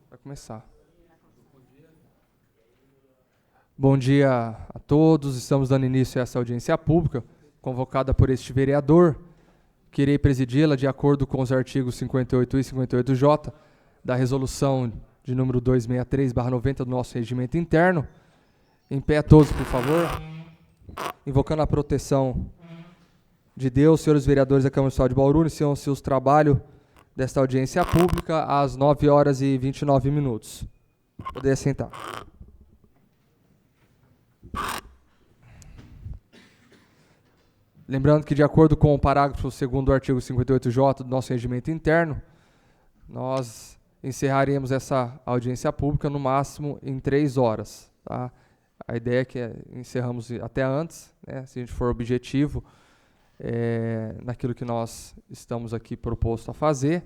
Vai começar. Bom dia a todos. Estamos dando início a essa audiência pública, convocada por este vereador, que irei presidi-la de acordo com os artigos 58 e 58J da resolução de número 263/90 do nosso regimento interno. Em pé todos, por favor. Invocando a proteção de Deus, senhores vereadores da Câmara Municipal de Bauru, iniciam seus trabalhos desta audiência pública às 9h29. Poder sentar. Lembrando que, de acordo com o parágrafo 2º do artigo 58J do nosso regimento interno, nós encerraremos essa audiência pública no máximo em 3 horas. Tá? A ideia é que encerramos até antes, né, se a gente for objetivo, naquilo que nós estamos aqui proposto a fazer.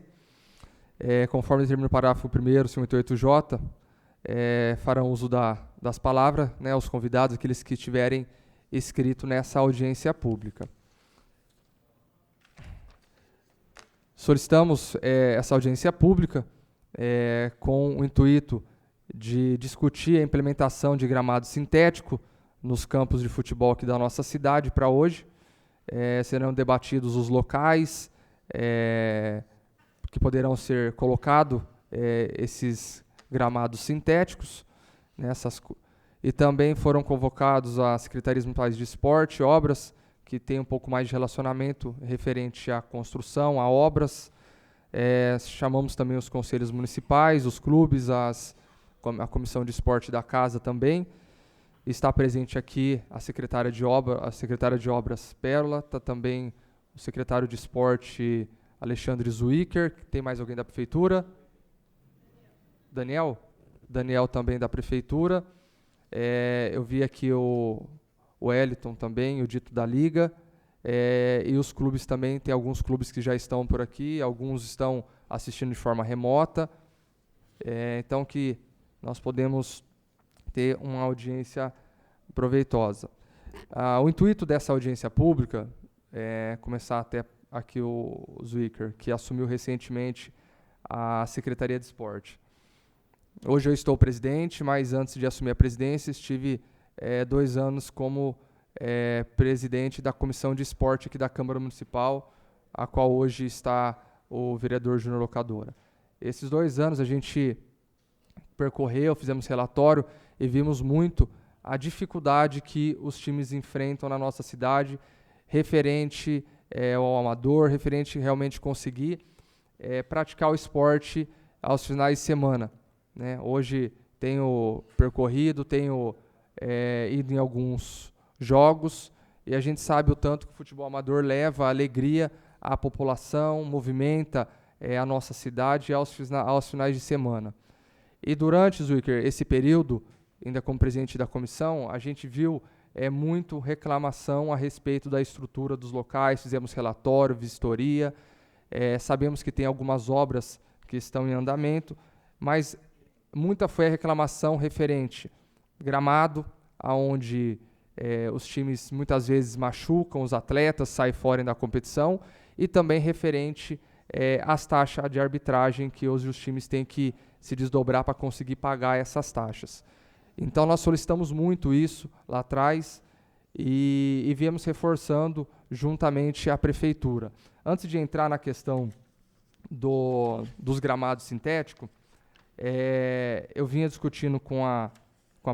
Conforme determina o parágrafo 1º, 58J, farão uso das palavras, né, os convidados, aqueles que estiverem escrito nessa audiência pública. Solicitamos essa audiência pública com o intuito de discutir a implementação de gramado sintético nos campos de futebol aqui da nossa cidade para hoje. Serão debatidos os locais que poderão ser colocados esses gramados sintéticos, e também foram convocados as secretarias municipais de esporte, obras, que têm um pouco mais de relacionamento referente à construção, a obras. Chamamos também os conselhos municipais, os clubes, a comissão de esporte da casa também. Está presente aqui a secretária de obras Pérola, está também o secretário de esporte Alexandre Zwicker. Tem mais alguém da prefeitura? Daniel? Daniel também da prefeitura. Eu vi aqui o Wellington também, o dito da Liga. E os clubes também, tem alguns clubes que já estão por aqui, alguns estão assistindo de forma remota. Então que nós podemos ter uma audiência proveitosa. O intuito dessa audiência pública começar até aqui o Zwicker, que assumiu recentemente a Secretaria de Esporte. Hoje eu estou presidente, mas antes de assumir a presidência estive 2 anos como presidente da Comissão de Esporte aqui da Câmara Municipal, a qual hoje está o vereador Júnior Locadora. Esses 2 anos a gente percorreu, fizemos relatório e vimos muito a dificuldade que os times enfrentam na nossa cidade, referente ao amador, referente realmente conseguir praticar o esporte aos finais de semana. Né? Hoje tenho percorrido, tenho ido em alguns jogos, e a gente sabe o tanto que o futebol amador leva alegria à população, movimenta a nossa cidade aos finais de semana. E durante, Zwicker, esse período, ainda como presidente da comissão, a gente viu muito reclamação a respeito da estrutura dos locais, fizemos relatório, vistoria, sabemos que tem algumas obras que estão em andamento, mas muita foi a reclamação referente gramado, onde os times muitas vezes machucam os atletas, saem fora da competição, e também referente às taxas de arbitragem que hoje os times têm que se desdobrar para conseguir pagar essas taxas. Então nós solicitamos muito isso lá atrás e viemos reforçando juntamente à prefeitura. Antes de entrar na questão dos gramados sintéticos, eu vinha discutindo com a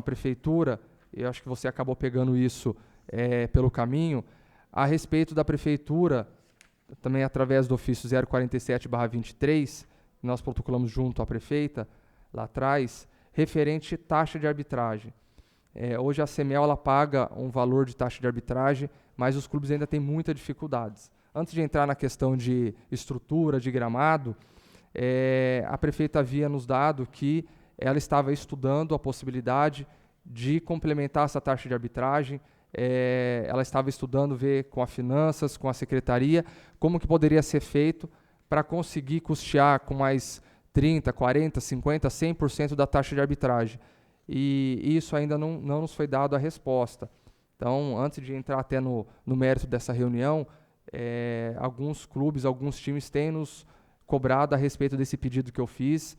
prefeitura, e eu acho que você acabou pegando isso pelo caminho, a respeito da prefeitura, também através do ofício 047/23, que nós protocolamos junto à prefeita, lá atrás, referente taxa de arbitragem. Hoje a CEMEL ela paga um valor de taxa de arbitragem, mas os clubes ainda têm muitas dificuldades. Antes de entrar na questão de estrutura, de gramado, a prefeita havia nos dado que ela estava estudando a possibilidade de complementar essa taxa de arbitragem. Ela estava estudando, ver com as finanças, com a secretaria, como que poderia ser feito para conseguir custear com mais 30%, 40%, 50%, 100% da taxa de arbitragem. E isso ainda não nos foi dado a resposta. Então, antes de entrar até no mérito dessa reunião, alguns clubes, alguns times têm nos cobrado a respeito desse pedido que eu fiz,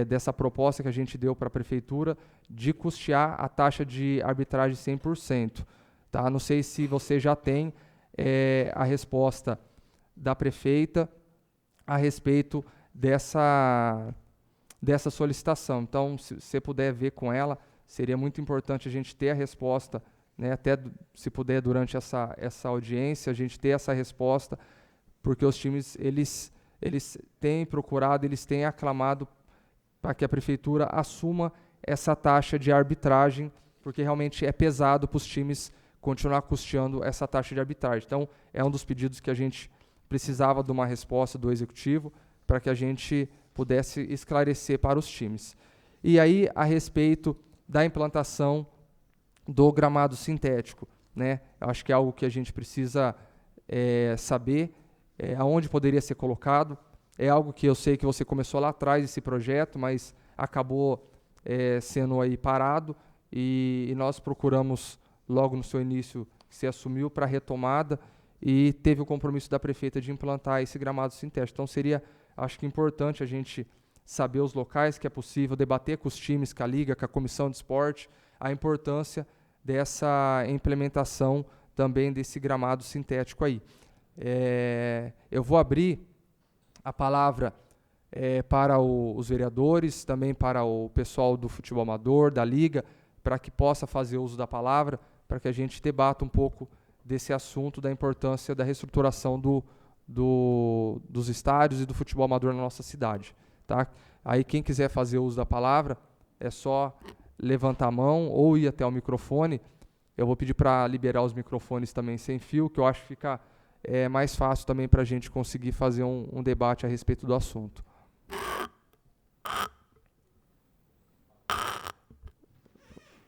dessa proposta que a gente deu para a Prefeitura, de custear a taxa de arbitragem 100%. Tá? Não sei se você já tem a resposta da prefeita a respeito dessa solicitação. Então, se você puder ver com ela, seria muito importante a gente ter a resposta, né, até se puder durante essa audiência, a gente ter essa resposta, porque os times eles têm procurado, eles têm aclamado para que a prefeitura assuma essa taxa de arbitragem, porque realmente é pesado para os times continuar custeando essa taxa de arbitragem. Então, é um dos pedidos que a gente precisava de uma resposta do Executivo para que a gente pudesse esclarecer para os times. E aí, a respeito da implantação do gramado sintético, né? Eu acho que é algo que a gente precisa saber aonde poderia ser colocado. É algo que eu sei que você começou lá atrás, esse projeto, mas acabou sendo aí parado, e nós procuramos, logo no seu início, que se assumiu para a retomada, e teve o compromisso da prefeita de implantar esse gramado sintético. Então, seria, acho que, importante a gente saber os locais que é possível, debater com os times, com a Liga, com a Comissão de Esporte, a importância dessa implementação também desse gramado sintético aí. Eu vou abrir a palavra para os vereadores, também para o pessoal do futebol amador, da Liga, para que possa fazer uso da palavra, para que a gente debata um pouco desse assunto, da importância da reestruturação dos estádios e do futebol amador na nossa cidade. Tá? Aí quem quiser fazer uso da palavra, é só levantar a mão ou ir até o microfone. Eu vou pedir para liberar os microfones também sem fio, que eu acho que fica mais fácil também para a gente conseguir fazer um debate a respeito do assunto.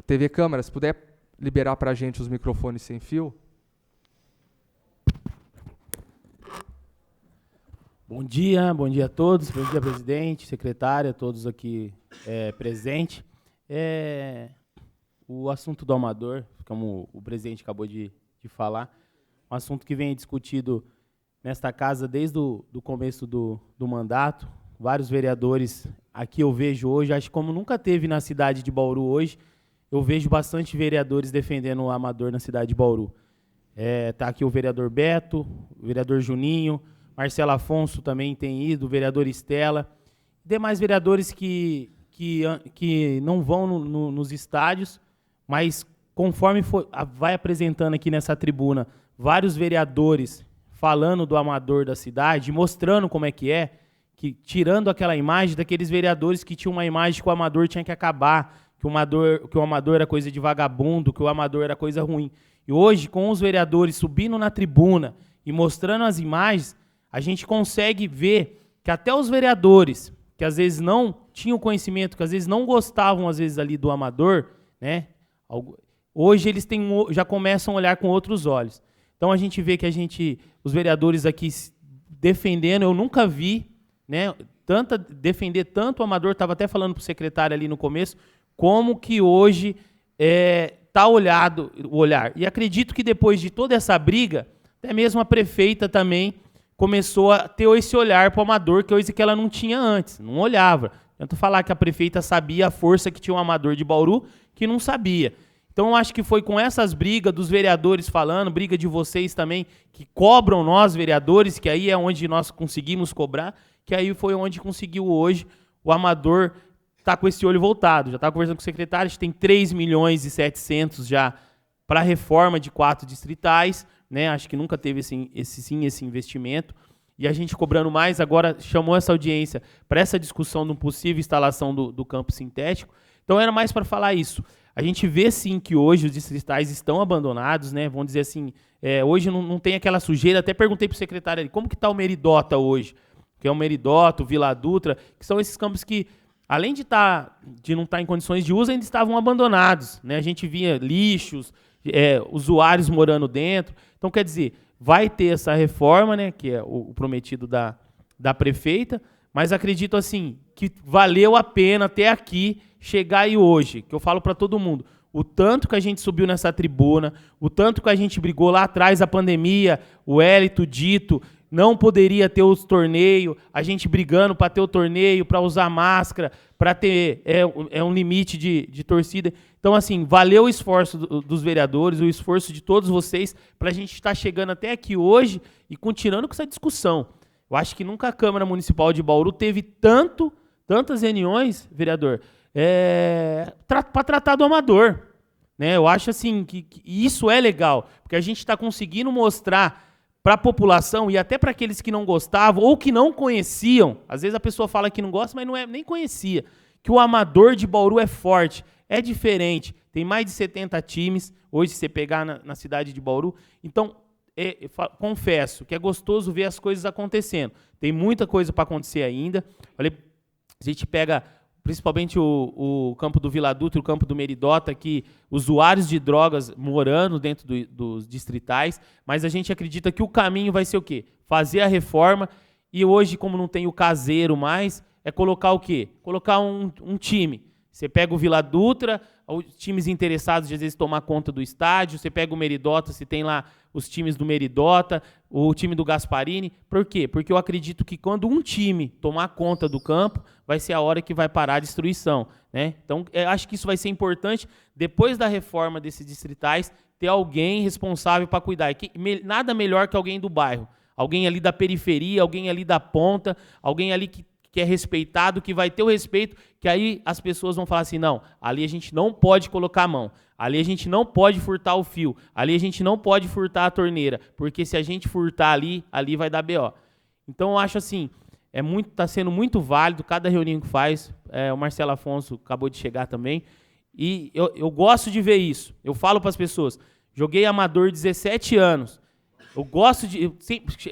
TV Câmara, se puder liberar para a gente os microfones sem fio. Bom dia a todos, bom dia, presidente, secretária, todos aqui presentes. O assunto do amador, como o presidente acabou de falar, um assunto que vem discutido nesta casa desde o começo do mandato. Vários vereadores aqui eu vejo hoje, acho que como nunca teve na cidade de Bauru hoje, eu vejo bastante vereadores defendendo o amador na cidade de Bauru. Tá aqui o vereador Beto, o vereador Juninho, Marcelo Afonso também tem ido, o vereador Estela, demais vereadores que não vão nos estádios, mas conforme vai apresentando aqui nessa tribuna vários vereadores falando do amador da cidade, mostrando como é que tirando aquela imagem daqueles vereadores que tinham uma imagem que o amador tinha que acabar, que o amador era coisa de vagabundo, que o amador era coisa ruim. E hoje, com os vereadores subindo na tribuna e mostrando as imagens, a gente consegue ver que até os vereadores, que às vezes não tinham conhecimento, que às vezes não gostavam às vezes ali do amador, né? Hoje eles já começam a olhar com outros olhos. Então a gente vê que os vereadores aqui defendendo, eu nunca vi, né, defender tanto o amador, estava até falando para o secretário ali no começo, como que hoje está o olhar. E acredito que depois de toda essa briga, até mesmo a prefeita também começou a ter esse olhar para o amador, que é coisa que ela não tinha antes, não olhava. Tanto falar que a prefeita sabia a força que tinha um amador de Bauru, que não sabia. Então, eu acho que foi com essas brigas dos vereadores falando, briga de vocês também, que cobram nós, vereadores, que aí é onde nós conseguimos cobrar, que aí foi onde conseguiu hoje o amador estar com esse olho voltado. Já estava conversando com o secretário, a gente tem 3 milhões e 700 já para a reforma de 4 distritais, né? Acho que nunca teve esse investimento. E a gente cobrando mais, agora chamou essa audiência para essa discussão de uma possível instalação do campo sintético. Então, era mais para falar isso. A gente vê, sim, que hoje os distritais estão abandonados, né? Vamos dizer assim, hoje não tem aquela sujeira. Até perguntei para o secretário ali, como que está o Meridota hoje? Que é o Meridota, o Vila Dutra, que são esses campos que, além de não estar em condições de uso, ainda estavam abandonados, né? A gente via lixos, usuários morando dentro. Então, quer dizer, vai ter essa reforma, né, que é o prometido da prefeita, mas acredito assim que valeu a pena até aqui chegar aí hoje, que eu falo para todo mundo, o tanto que a gente subiu nessa tribuna, o tanto que a gente brigou lá atrás da pandemia, o Hélito, o Dito, não poderia ter os torneios, a gente brigando para ter o torneio, para usar máscara, para ter um limite de torcida. Então, assim, valeu o esforço dos vereadores, o esforço de todos vocês, para a gente estar chegando até aqui hoje e continuando com essa discussão. Eu acho que nunca a Câmara Municipal de Bauru teve tantas reuniões, vereador, para tratar do amador. Né? Eu acho assim que isso é legal, porque a gente está conseguindo mostrar para a população e até para aqueles que não gostavam ou que não conheciam, às vezes a pessoa fala que não gosta, mas nem conhecia, que o amador de Bauru é forte, é diferente, tem mais de 70 times, hoje se você pegar na cidade de Bauru, então, confesso que é gostoso ver as coisas acontecendo, tem muita coisa para acontecer ainda, olha, a gente pega principalmente o campo do Vila Dutra e o campo do Meridota, que usuários de drogas morando dentro dos distritais, mas a gente acredita que o caminho vai ser o quê? Fazer a reforma, e hoje, como não tem o caseiro mais, é colocar o quê? Colocar um time. Você pega o Vila Dutra, os times interessados de às vezes tomar conta do estádio, você pega o Meridota, se tem lá os times do Meridota, o time do Gasparini. Por quê? Porque eu acredito que quando um time tomar conta do campo, vai ser a hora que vai parar a destruição. Né? Então, acho que isso vai ser importante, depois da reforma desses distritais, ter alguém responsável para cuidar. Nada melhor que alguém do bairro. Alguém ali da periferia, alguém ali da ponta, alguém ali que é respeitado, que vai ter o respeito, que aí as pessoas vão falar assim, não, ali a gente não pode colocar a mão, ali a gente não pode furtar o fio, ali a gente não pode furtar a torneira, porque se a gente furtar ali vai dar BO. Então eu acho assim, tá sendo muito válido cada reunião que faz, o Marcelo Afonso acabou de chegar também, e eu gosto de ver isso, eu falo para as pessoas, joguei amador 17 anos, eu gosto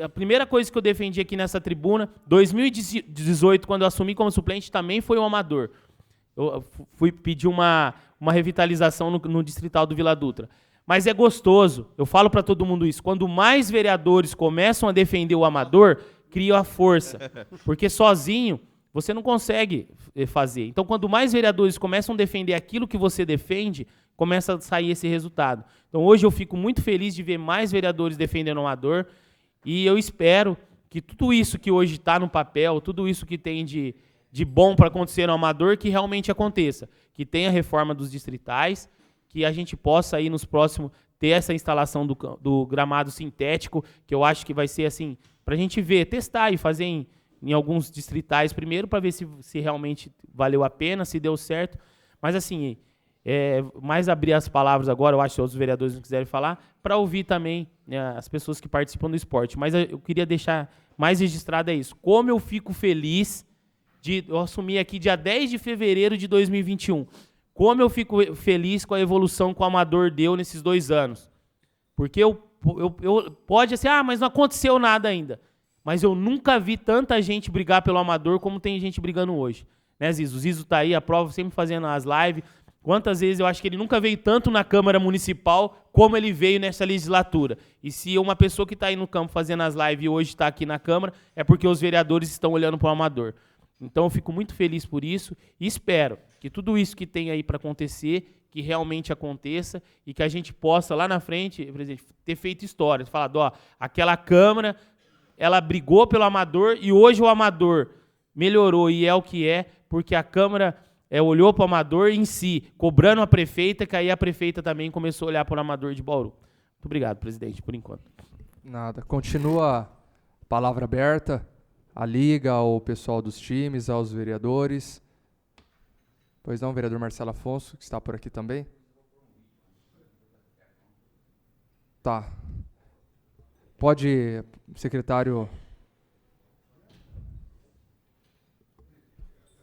a primeira coisa que eu defendi aqui nessa tribuna, 2018, quando eu assumi como suplente, também foi um amador. Eu fui pedir uma revitalização no distrital do Vila Dutra. Mas é gostoso, eu falo para todo mundo isso, quando mais vereadores começam a defender o amador, cria a força. Porque sozinho você não consegue fazer. Então, quando mais vereadores começam a defender aquilo que você defende, começa a sair esse resultado. Então, hoje eu fico muito feliz de ver mais vereadores defendendo o amador e eu espero que tudo isso que hoje está no papel, tudo isso que tem de bom para acontecer no amador, que realmente aconteça. Que tenha a reforma dos distritais, que a gente possa aí nos próximos ter essa instalação do gramado sintético, que eu acho que vai ser assim, para a gente ver, testar e fazer em alguns distritais primeiro, para ver se realmente valeu a pena, se deu certo. Mas assim, mais abrir as palavras agora, eu acho que os vereadores não quiserem falar, para ouvir também, né, as pessoas que participam do esporte. Mas eu queria deixar mais registrado isso. Como eu fico feliz eu assumir aqui dia 10 de fevereiro de 2021. Como eu fico feliz com a evolução que o amador deu nesses 2 anos. Porque pode assim, mas não aconteceu nada ainda. Mas eu nunca vi tanta gente brigar pelo amador como tem gente brigando hoje. Né, Zizo? O Zizo tá aí, a prova sempre fazendo as lives. Quantas vezes eu acho que ele nunca veio tanto na Câmara Municipal como ele veio nessa legislatura. E se uma pessoa que está aí no campo fazendo as lives e hoje está aqui na Câmara, é porque os vereadores estão olhando para o amador. Então eu fico muito feliz por isso e espero que tudo isso que tem aí para acontecer, que realmente aconteça e que a gente possa lá na frente, presidente, ter feito história. Falado, aquela Câmara, ela brigou pelo amador e hoje o amador melhorou e é o que é, porque a Câmara olhou para o amador em si, cobrando a prefeita, que aí a prefeita também começou a olhar para o amador de Bauru. Muito obrigado, presidente, por enquanto. Nada. Continua a palavra aberta, a liga, ao pessoal dos times, aos vereadores. Pois não, vereador Marcelo Afonso, que está por aqui também. Tá. Pode, secretário.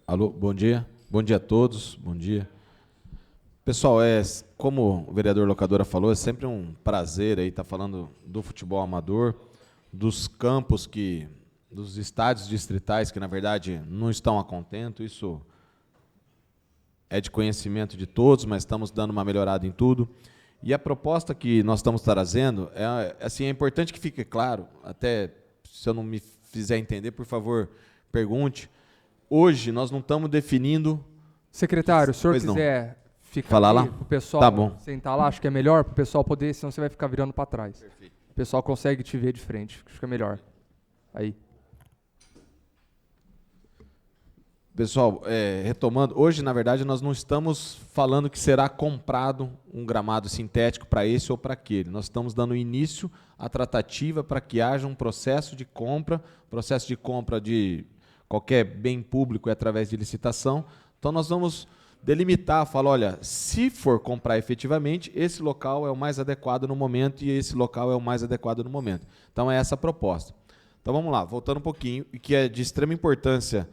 Alô, bom dia. Bom dia a todos, bom dia. Pessoal, como o vereador Locadora falou, é sempre um prazer aí estar falando do futebol amador, dos campos dos estádios distritais que, na verdade, não estão a contento. Isso é de conhecimento de todos, mas estamos dando uma melhorada em tudo. E a proposta que nós estamos trazendo, é importante que fique claro, até se eu não me fizer entender, por favor, pergunte. Hoje, nós não estamos definindo... Secretário, se o senhor quiser ficar falar lá para o pessoal tá sentar lá, acho que é melhor para o pessoal poder, senão você vai ficar virando para trás. Perfeito. O pessoal consegue te ver de frente, acho que é melhor. aí. Pessoal, retomando, hoje, na verdade, nós não estamos falando que será comprado um gramado sintético para esse ou para aquele. Nós estamos dando início à tratativa para que haja um processo de compra de qualquer bem público é através de licitação. Então, nós vamos delimitar, falar, olha, se for comprar efetivamente, esse local é o mais adequado no momento e esse local é o mais adequado no momento. Então, é essa a proposta. Então, vamos lá, voltando um pouquinho, e que é de extrema importância.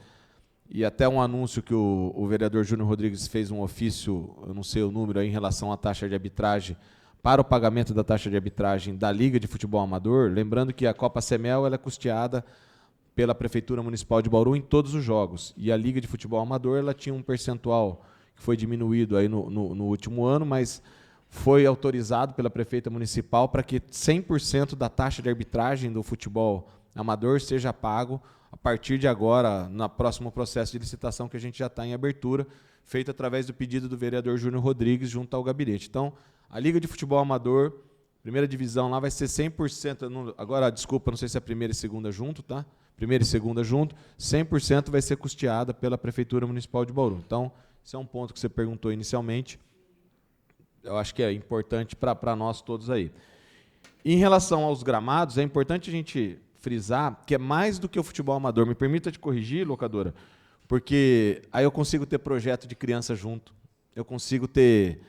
E até um anúncio que o vereador Júnior Rodrigues fez um ofício, eu não sei o número, aí, em relação à taxa de arbitragem, para o pagamento da taxa de arbitragem da Liga de Futebol Amador, lembrando que a Copa Semel ela é custeada pela Prefeitura Municipal de Bauru em todos os jogos. E a Liga de Futebol Amador ela tinha um percentual que foi diminuído aí no último ano, mas foi autorizado pela Prefeita Municipal para que 100% da taxa de arbitragem do futebol amador seja pago a partir de agora, no próximo processo de licitação que a gente já está em abertura, feito através do pedido do vereador Júnior Rodrigues junto ao gabinete. Então, a Liga de Futebol Amador, primeira divisão lá vai ser 100%, agora, desculpa, não sei se é a primeira e segunda junto, tá? Primeira e segunda junto, 100% vai ser custeada pela Prefeitura Municipal de Bauru. Então, esse é um ponto que você perguntou inicialmente, eu acho que é importante para nós todos aí. Em relação aos gramados, é importante a gente frisar que é mais do que o futebol amador. Me permita te corrigir, locadora, porque aí eu consigo ter projeto de criança junto, eu consigo ter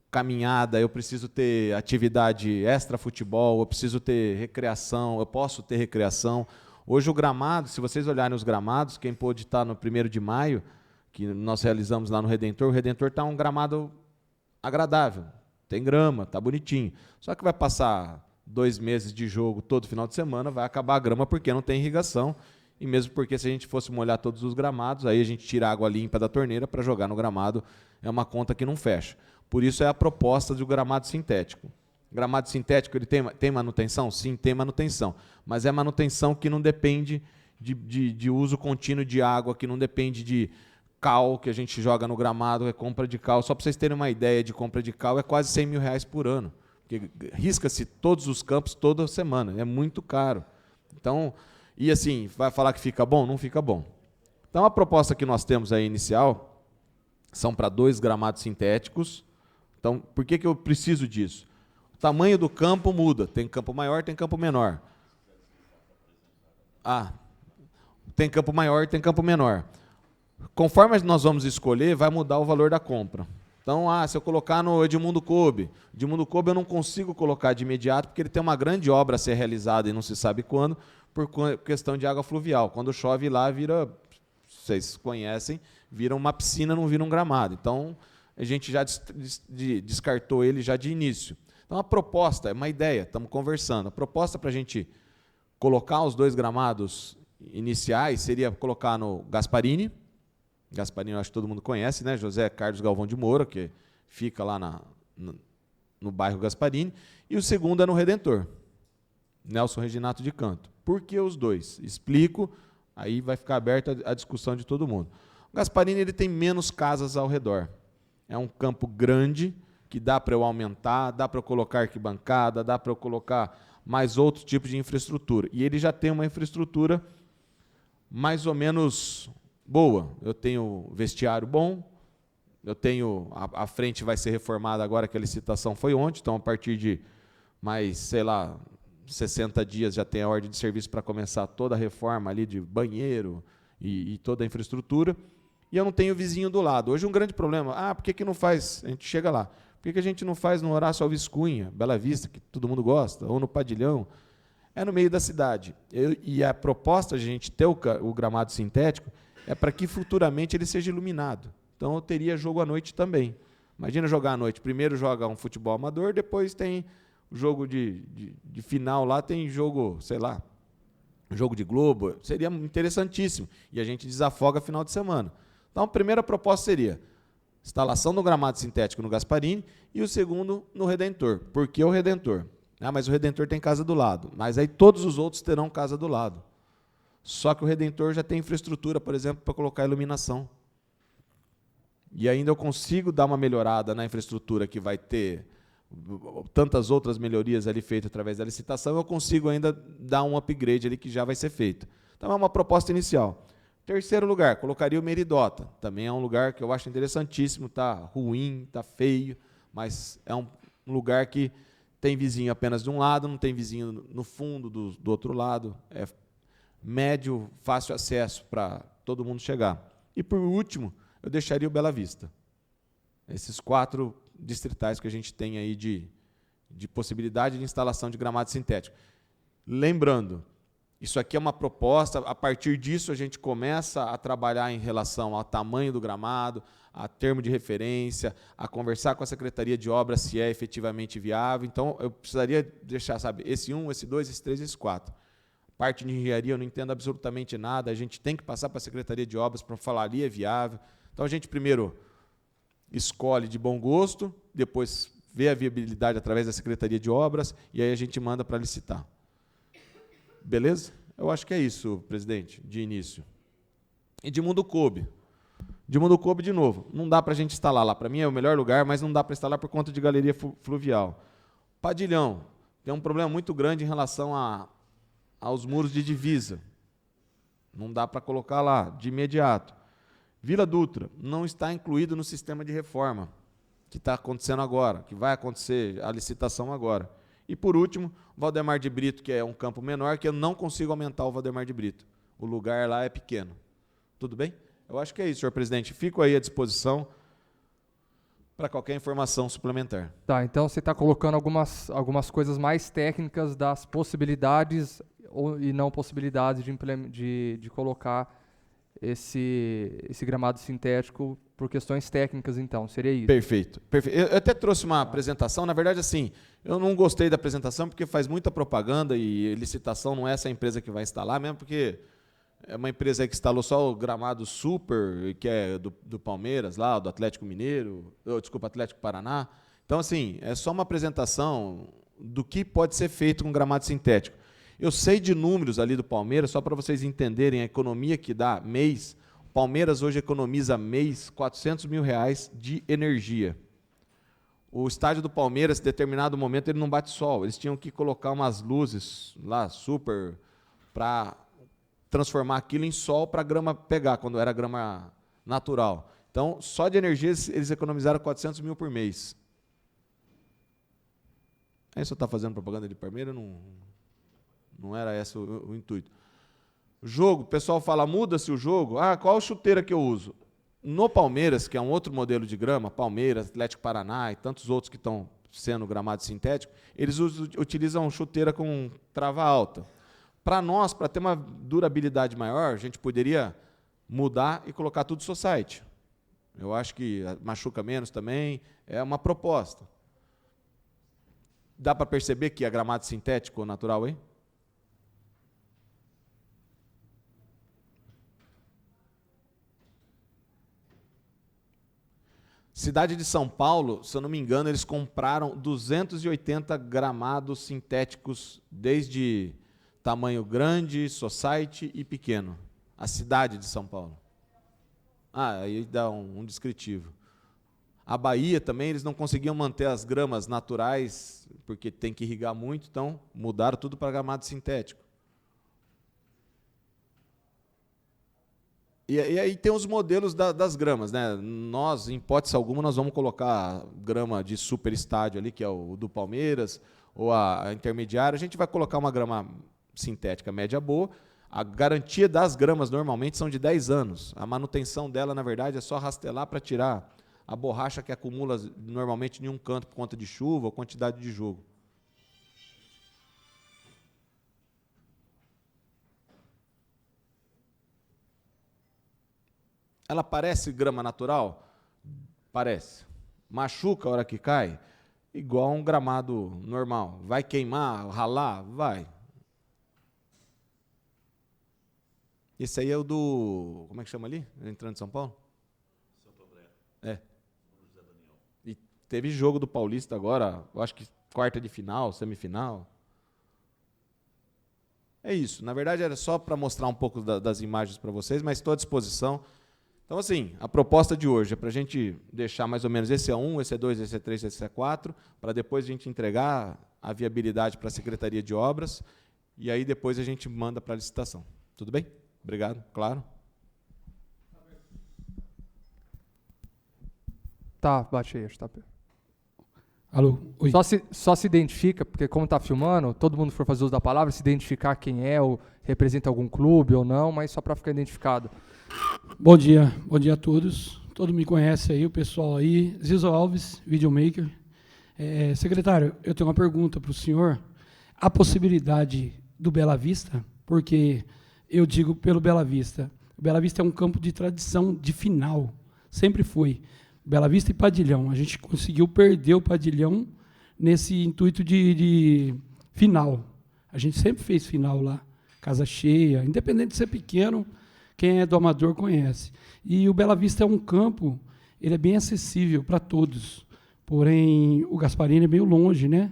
caminhada, eu preciso ter atividade extra-futebol, eu preciso ter recreação, eu posso ter recreação. Hoje o gramado, se vocês olharem os gramados, quem pôde estar no 1º de maio, que nós realizamos lá no Redentor, o Redentor está um gramado agradável, tem grama, está bonitinho, só que vai passar 2 meses de jogo todo final de semana, vai acabar a grama porque não tem irrigação, e mesmo porque se a gente fosse molhar todos os gramados, aí a gente tira a água limpa da torneira para jogar no gramado, é uma conta que não fecha. Por isso é a proposta do gramado sintético. Gramado sintético, ele tem manutenção? Sim, tem manutenção, mas é manutenção que não depende de uso contínuo de água, que não depende de cal que a gente joga no gramado, é compra de cal. Só para vocês terem uma ideia de compra de cal, é quase R$100 mil por ano. Porque risca-se todos os campos toda semana, é muito caro. Então, e assim, vai falar que fica bom? Não fica bom. Então, a proposta que nós temos aí inicial são para 2 gramados sintéticos. Então, por que eu preciso disso? O tamanho do campo muda, tem campo maior, tem campo menor. Tem campo maior, tem campo menor. Conforme nós vamos escolher, vai mudar o valor da compra. Então, se eu colocar no Edmundo Kobe eu não consigo colocar de imediato, porque ele tem uma grande obra a ser realizada e não se sabe quando, por questão de água fluvial. Quando chove lá, vocês conhecem, vira uma piscina, não vira um gramado. Então, a gente já descartou ele já de início. Então, a proposta, é uma ideia, estamos conversando, a proposta para a gente colocar os 2 gramados iniciais seria colocar no Gasparini, eu acho que todo mundo conhece, né? José Carlos Galvão de Moura, que fica lá no bairro Gasparini, e o segundo é no Redentor, Nelson Reginato de Canto. Por que os 2? Explico, aí vai ficar aberta a discussão de todo mundo. O Gasparini ele tem menos casas ao redor. É um campo grande, que dá para eu aumentar, dá para eu colocar arquibancada, dá para eu colocar mais outros tipos de infraestrutura. E ele já tem uma infraestrutura mais ou menos boa. Eu tenho vestiário bom, eu tenho a frente vai ser reformada agora, que a licitação foi ontem, então a partir de mais, 60 dias já tem a ordem de serviço para começar toda a reforma ali de banheiro e toda a infraestrutura. E eu não tenho vizinho do lado. Hoje um grande problema, por que não faz? A gente chega lá. Por que a gente não faz no Horácio Alves Cunha, Bela Vista, que todo mundo gosta, ou no Padilhão? É no meio da cidade. E a proposta de a gente ter o gramado sintético é para que futuramente ele seja iluminado. Então, eu teria jogo à noite também. Imagina jogar à noite. Primeiro joga um futebol amador, depois tem o jogo de final lá, tem jogo, jogo de Globo. Seria interessantíssimo. E a gente desafoga final de semana. Então, a primeira proposta seria instalação do gramado sintético no Gasparini e o segundo no Redentor. Por que o Redentor? Mas o Redentor tem casa do lado. Mas aí todos os outros terão casa do lado. Só que o Redentor já tem infraestrutura, por exemplo, para colocar iluminação. E ainda eu consigo dar uma melhorada na infraestrutura que vai ter tantas outras melhorias ali feitas através da licitação, eu consigo ainda dar um upgrade ali que já vai ser feito. Então é uma proposta inicial. Terceiro lugar, colocaria o Meridota. Também é um lugar que eu acho interessantíssimo, está ruim, está feio, mas é um lugar que tem vizinho apenas de um lado, não tem vizinho no fundo do outro lado, é médio, fácil acesso para todo mundo chegar. E, por último, eu deixaria o Bela Vista. Esses 4 distritais que a gente tem aí de possibilidade de instalação de gramado sintético. Lembrando, isso aqui é uma proposta, a partir disso a gente começa a trabalhar em relação ao tamanho do gramado, a termo de referência, a conversar com a Secretaria de Obras se é efetivamente viável. Então, eu precisaria deixar, sabe, esse 1, esse 2, esse 3, esse 4. Parte de engenharia eu não entendo absolutamente nada, a gente tem que passar para a Secretaria de Obras para falar ali é viável. Então, a gente primeiro escolhe de bom gosto, depois vê a viabilidade através da Secretaria de Obras, e aí a gente manda para licitar. Beleza? Eu acho que é isso, presidente, de início. E de Mundo Coube. De Mundo Coube, de novo, não dá para a gente instalar lá. Para mim é o melhor lugar, mas não dá para instalar por conta de galeria fluvial. Padilhão, tem um problema muito grande em relação aos muros de divisa. Não dá para colocar lá, de imediato. Vila Dutra não está incluído no sistema de reforma, que está acontecendo agora, que vai acontecer a licitação agora. E, por último, Valdemar de Brito, que é um campo menor, que eu não consigo aumentar o Valdemar de Brito. O lugar lá é pequeno. Tudo bem? Eu acho que é isso, senhor presidente. Fico aí à disposição para qualquer informação suplementar. Tá, então você está colocando algumas coisas mais técnicas das possibilidades e não possibilidades de colocar esse gramado sintético por questões técnicas, então, seria isso? Perfeito. Perfeito. Eu até trouxe uma apresentação, na verdade, assim, eu não gostei da apresentação porque faz muita propaganda e licitação não é essa empresa que vai instalar, mesmo porque é uma empresa que instalou só o gramado super, que é do Palmeiras, lá, do Atlético Mineiro, Atlético Paraná. Então, assim, é só uma apresentação do que pode ser feito com gramado sintético. Eu sei de números ali do Palmeiras, só para vocês entenderem a economia que dá mês. O Palmeiras hoje economiza mês R$400 mil de energia. O estádio do Palmeiras, em determinado momento, ele não bate sol. Eles tinham que colocar umas luzes lá, super, para transformar aquilo em sol para a grama pegar, quando era grama natural. Então, só de energia, eles economizaram R$400 mil por mês. Aí você está fazendo propaganda de Palmeiras? Não era esse o intuito. O jogo, o pessoal fala, muda-se o jogo. Ah, qual chuteira que eu uso? No Palmeiras, que é um outro modelo de grama, Palmeiras, Atlético Paraná e tantos outros que estão sendo gramados sintéticos, eles utilizam chuteira com trava alta. Para nós, para ter uma durabilidade maior, a gente poderia mudar e colocar tudo society. Eu acho que machuca menos também, é uma proposta. Dá para perceber que é gramado sintético ou natural aí? Cidade de São Paulo, se eu não me engano, eles compraram 280 gramados sintéticos, desde tamanho grande, society e pequeno. A cidade de São Paulo. Ah, aí dá um descritivo. A Bahia também, eles não conseguiam manter as gramas naturais, porque tem que irrigar muito, então mudaram tudo para gramado sintético. E aí tem os modelos das gramas, né? Nós, em hipótese alguma, nós vamos colocar grama de super estádio ali, que é o do Palmeiras, ou a intermediária. A gente vai colocar uma grama sintética média boa. A garantia das gramas normalmente são de 10 anos. A manutenção dela, na verdade, é só rastelar para tirar a borracha que acumula normalmente em um canto por conta de chuva ou quantidade de jogo. Ela parece grama natural? Parece. Machuca a hora que cai? Igual um gramado normal. Vai queimar, ralar? Vai. Esse aí é o do... Como é que chama ali? Entrando em São Paulo? Santo André. É. E teve jogo do Paulista agora, eu acho que quarta de final, semifinal. É isso. Na verdade, era só para mostrar um pouco das imagens para vocês, mas estou à disposição. Então, assim, a proposta de hoje é para a gente deixar mais ou menos esse é 1, esse é 2, esse é 3, esse é 4, para depois a gente entregar a viabilidade para a Secretaria de Obras, e aí depois a gente manda para a licitação. Tudo bem? Obrigado, claro. Tá, bate aí, tá. Alô? Oi. Só se identifica, porque como está filmando, todo mundo for fazer uso da palavra, se identificar quem é, ou representa algum clube ou não, mas só para ficar identificado. Bom dia a todos. Todo mundo me conhece aí, o pessoal aí. Zizo Alves, videomaker. Secretário, eu tenho uma pergunta para o senhor. A possibilidade do Bela Vista, porque eu digo pelo Bela Vista, o Bela Vista é um campo de tradição de final, sempre foi. Bela Vista e Padilhão. A gente conseguiu perder o Padilhão nesse intuito de final. A gente sempre fez final lá, casa cheia, independente de ser pequeno, quem é do amador conhece. E o Bela Vista é um campo, ele é bem acessível para todos. Porém, o Gasparini é meio longe, né?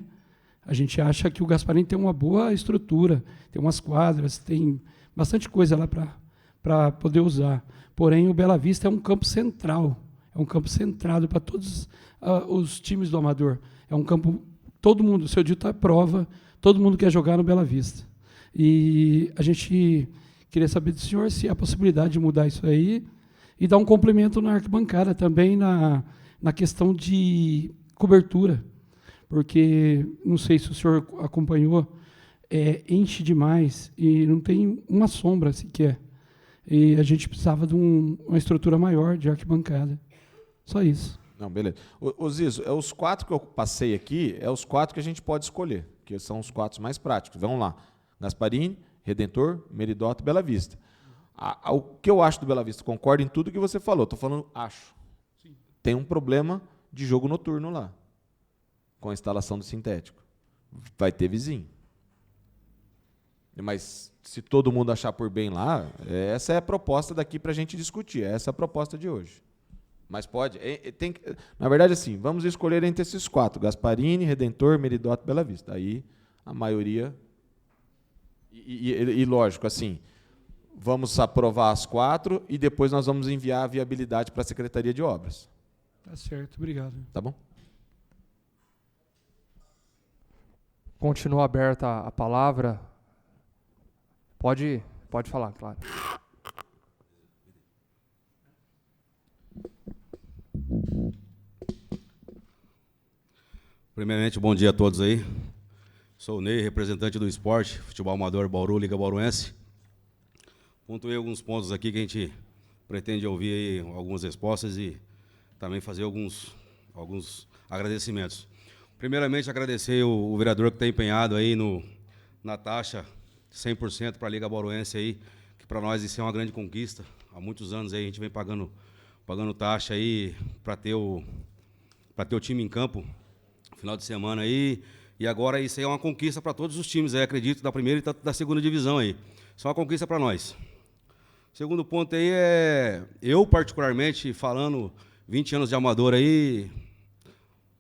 A gente acha que o Gasparini tem uma boa estrutura, tem umas quadras, tem bastante coisa lá para poder usar. Porém, o Bela Vista é um campo central. É um campo centrado para todos os times do amador. É um campo, todo mundo, o seu dito é prova, todo mundo quer jogar no Bela Vista. E a gente queria saber do senhor se há a possibilidade de mudar isso aí e dar um complemento na arquibancada também na questão de cobertura. Porque, não sei se o senhor acompanhou, enche demais e não tem uma sombra sequer. E a gente precisava de uma estrutura maior de arquibancada. Só isso. Não, beleza. Ô Zizo, os 4 que eu passei aqui, os 4 que a gente pode escolher, que são os 4 mais práticos. Vamos lá. Gasparini, Redentor, Meridota e Bela Vista. O que eu acho do Bela Vista? Concordo em tudo que você falou. Estou falando, acho. Sim. Tem um problema de jogo noturno lá, com a instalação do sintético. Vai ter vizinho. Mas se todo mundo achar por bem lá, essa é a proposta daqui para a gente discutir. Essa é a proposta de hoje. Mas pode. Na verdade, assim, vamos escolher entre esses 4: Gasparini, Redentor, Meridota e Bela Vista. Aí a maioria. E lógico, assim, vamos aprovar as 4 e depois nós vamos enviar a viabilidade para a Secretaria de Obras. Tá certo, obrigado. Tá bom? Continua aberta a palavra. Pode falar, claro. Primeiramente, bom dia a todos aí. Sou o Ney, representante do esporte, futebol amador Bauru, Liga Bauruense. Pontuei alguns pontos aqui que a gente pretende ouvir aí algumas respostas e também fazer alguns agradecimentos. Primeiramente, agradecer o vereador que está empenhado aí na taxa 100% para a Liga Bauruense aí, que para nós isso é uma grande conquista. Há muitos anos aí a gente vem pagando taxa aí para ter o time em campo final de semana aí, e agora isso aí é uma conquista para todos os times aí, acredito, da primeira e da segunda divisão aí. Isso é uma conquista para nós. Segundo ponto aí eu particularmente, falando 20 anos de amador aí,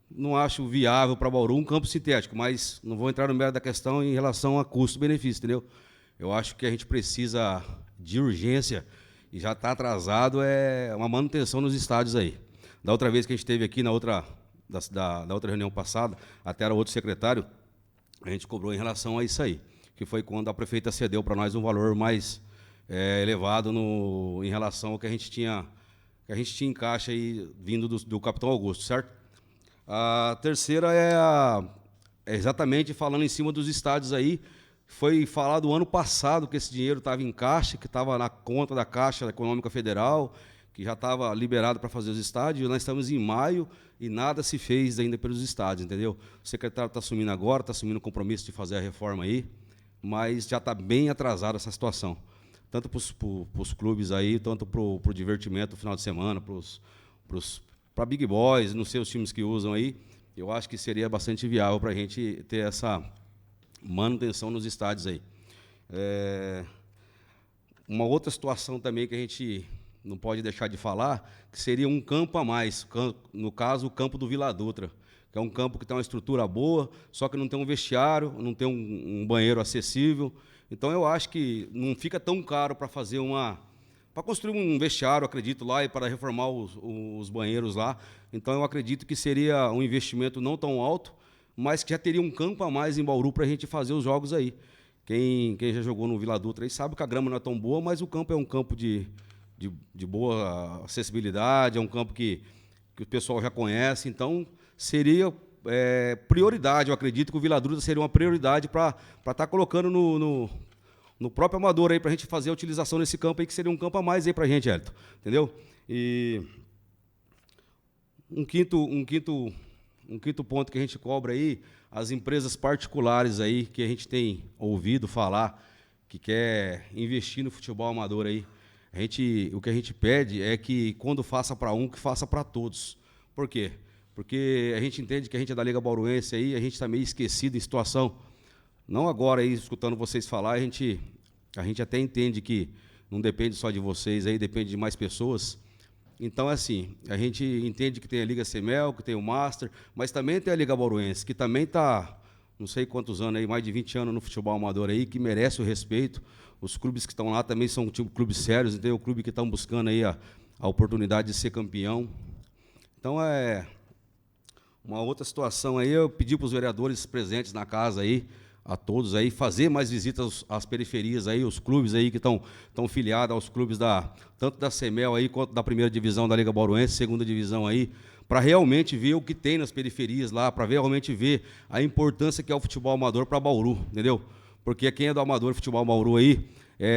não acho viável para Bauru um campo sintético, mas não vou entrar no mérito da questão em relação a custo-benefício, entendeu? Eu acho que a gente precisa de urgência, e já está atrasado, uma manutenção nos estádios aí. Da outra vez que a gente esteve aqui, da outra reunião passada, até era outro secretário, a gente cobrou em relação a isso aí, que foi quando a prefeita cedeu para nós um valor mais elevado em relação ao que a gente tinha em caixa aí, vindo do Capitão Augusto, certo? A terceira é exatamente falando em cima dos estádios aí. Foi falado ano passado que esse dinheiro estava em caixa, que estava na conta da Caixa Econômica Federal, que já estava liberado para fazer os estádios. Nós estamos em maio e nada se fez ainda pelos estádios, entendeu? O secretário está assumindo agora, está assumindo o compromisso de fazer a reforma aí, mas já está bem atrasada essa situação. Tanto para os clubes aí, tanto para o divertimento no final de semana, para Big Boys, não sei os times que usam aí, eu acho que seria bastante viável para a gente ter essa manutenção nos estádios aí. Uma outra situação também que a gente não pode deixar de falar, que seria um campo a mais, no caso, o campo do Vila Dutra, que é um campo que tem uma estrutura boa, só que não tem um vestiário, não tem um banheiro acessível. Então, eu acho que não fica tão caro para fazer construir um vestiário, acredito, lá e para reformar os banheiros lá. Então, eu acredito que seria um investimento não tão alto, mas que já teria um campo a mais em Bauru para a gente fazer os jogos aí. Quem já jogou no Vila Dutra aí sabe que a grama não é tão boa, mas o campo é um campo de boa acessibilidade, é um campo que o pessoal já conhece, então seria prioridade. Eu acredito que o Vila Dutra seria uma prioridade para estar colocando no próprio amador aí, para a gente fazer a utilização desse campo aí, que seria um campo a mais aí para a gente, Elton, entendeu? E um quinto ponto que a gente cobra aí, as empresas particulares aí, que a gente tem ouvido falar, que quer investir no futebol amador aí, o que a gente pede é que, quando faça para um, que faça para todos. Por quê? Porque a gente entende que a gente é da Liga Bauruense aí, a gente está meio esquecido em situação. Não agora aí, escutando vocês falar, a gente até entende que não depende só de vocês aí, depende de mais pessoas. Então, assim, a gente entende que tem a Liga Semel, que tem o Master, mas também tem a Liga Bauruense, que também está, não sei quantos anos aí, mais de 20 anos no futebol amador aí, que merece o respeito. Os clubes que estão lá também são clubes sérios, tem o clube que estão buscando aí a oportunidade de ser campeão. Então, uma outra situação aí, eu pedi para os vereadores presentes na casa aí, a todos aí, fazer mais visitas às periferias aí, os clubes aí que estão filiados aos clubes tanto da Semel aí, quanto da primeira divisão da Liga Bauruense, segunda divisão aí, para realmente ver o que tem nas periferias lá, para realmente ver a importância que é o futebol amador para Bauru, entendeu? Porque quem é do amador futebol Bauru aí,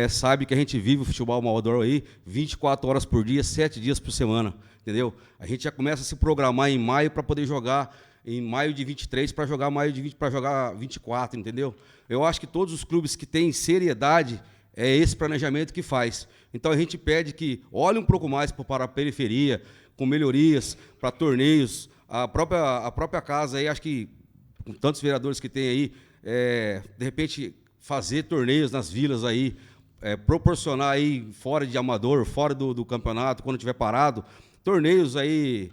sabe que a gente vive o futebol amador aí 24 horas por dia, 7 dias por semana, entendeu? A gente já começa a se programar em maio para poder jogar em maio de 23 para jogar para jogar 24, entendeu? Eu acho que todos os clubes que têm seriedade, é esse planejamento que faz. Então a gente pede que olhe um pouco mais para a periferia, com melhorias, para torneios, a própria casa aí, acho que com tantos vereadores que tem aí, de repente fazer torneios nas vilas aí, proporcionar aí fora de amador, fora do campeonato, quando tiver parado, torneios aí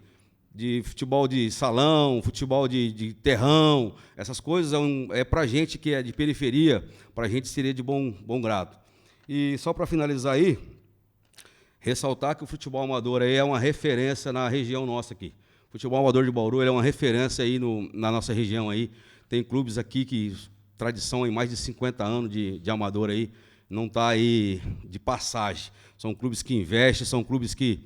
de futebol de salão, futebol de terrão, essas coisas para a gente que é de periferia, para a gente seria de bom grado. E só para finalizar aí, ressaltar que o futebol amador aí é uma referência na região nossa aqui. O futebol amador de Bauru é uma referência aí na nossa região aí. Tem clubes aqui que tradição em mais de 50 anos de amador aí, não está aí de passagem. São clubes que investem, são clubes que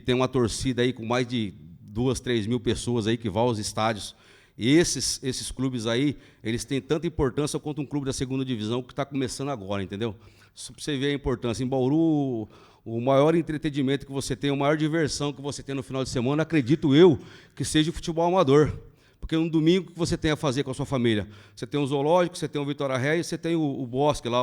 têm uma torcida aí com mais de 2, 3 mil pessoas aí que vão aos estádios. E esses clubes aí, eles têm tanta importância quanto um clube da segunda divisão que está começando agora, entendeu? Só para você ver a importância. Em Bauru, o maior entretenimento que você tem, a maior diversão que você tem no final de semana, acredito eu, que seja o futebol amador. Porque no domingo, o que você tem a fazer com a sua família? Você tem o zoológico, você tem o Vitória Ré e você tem o bosque lá,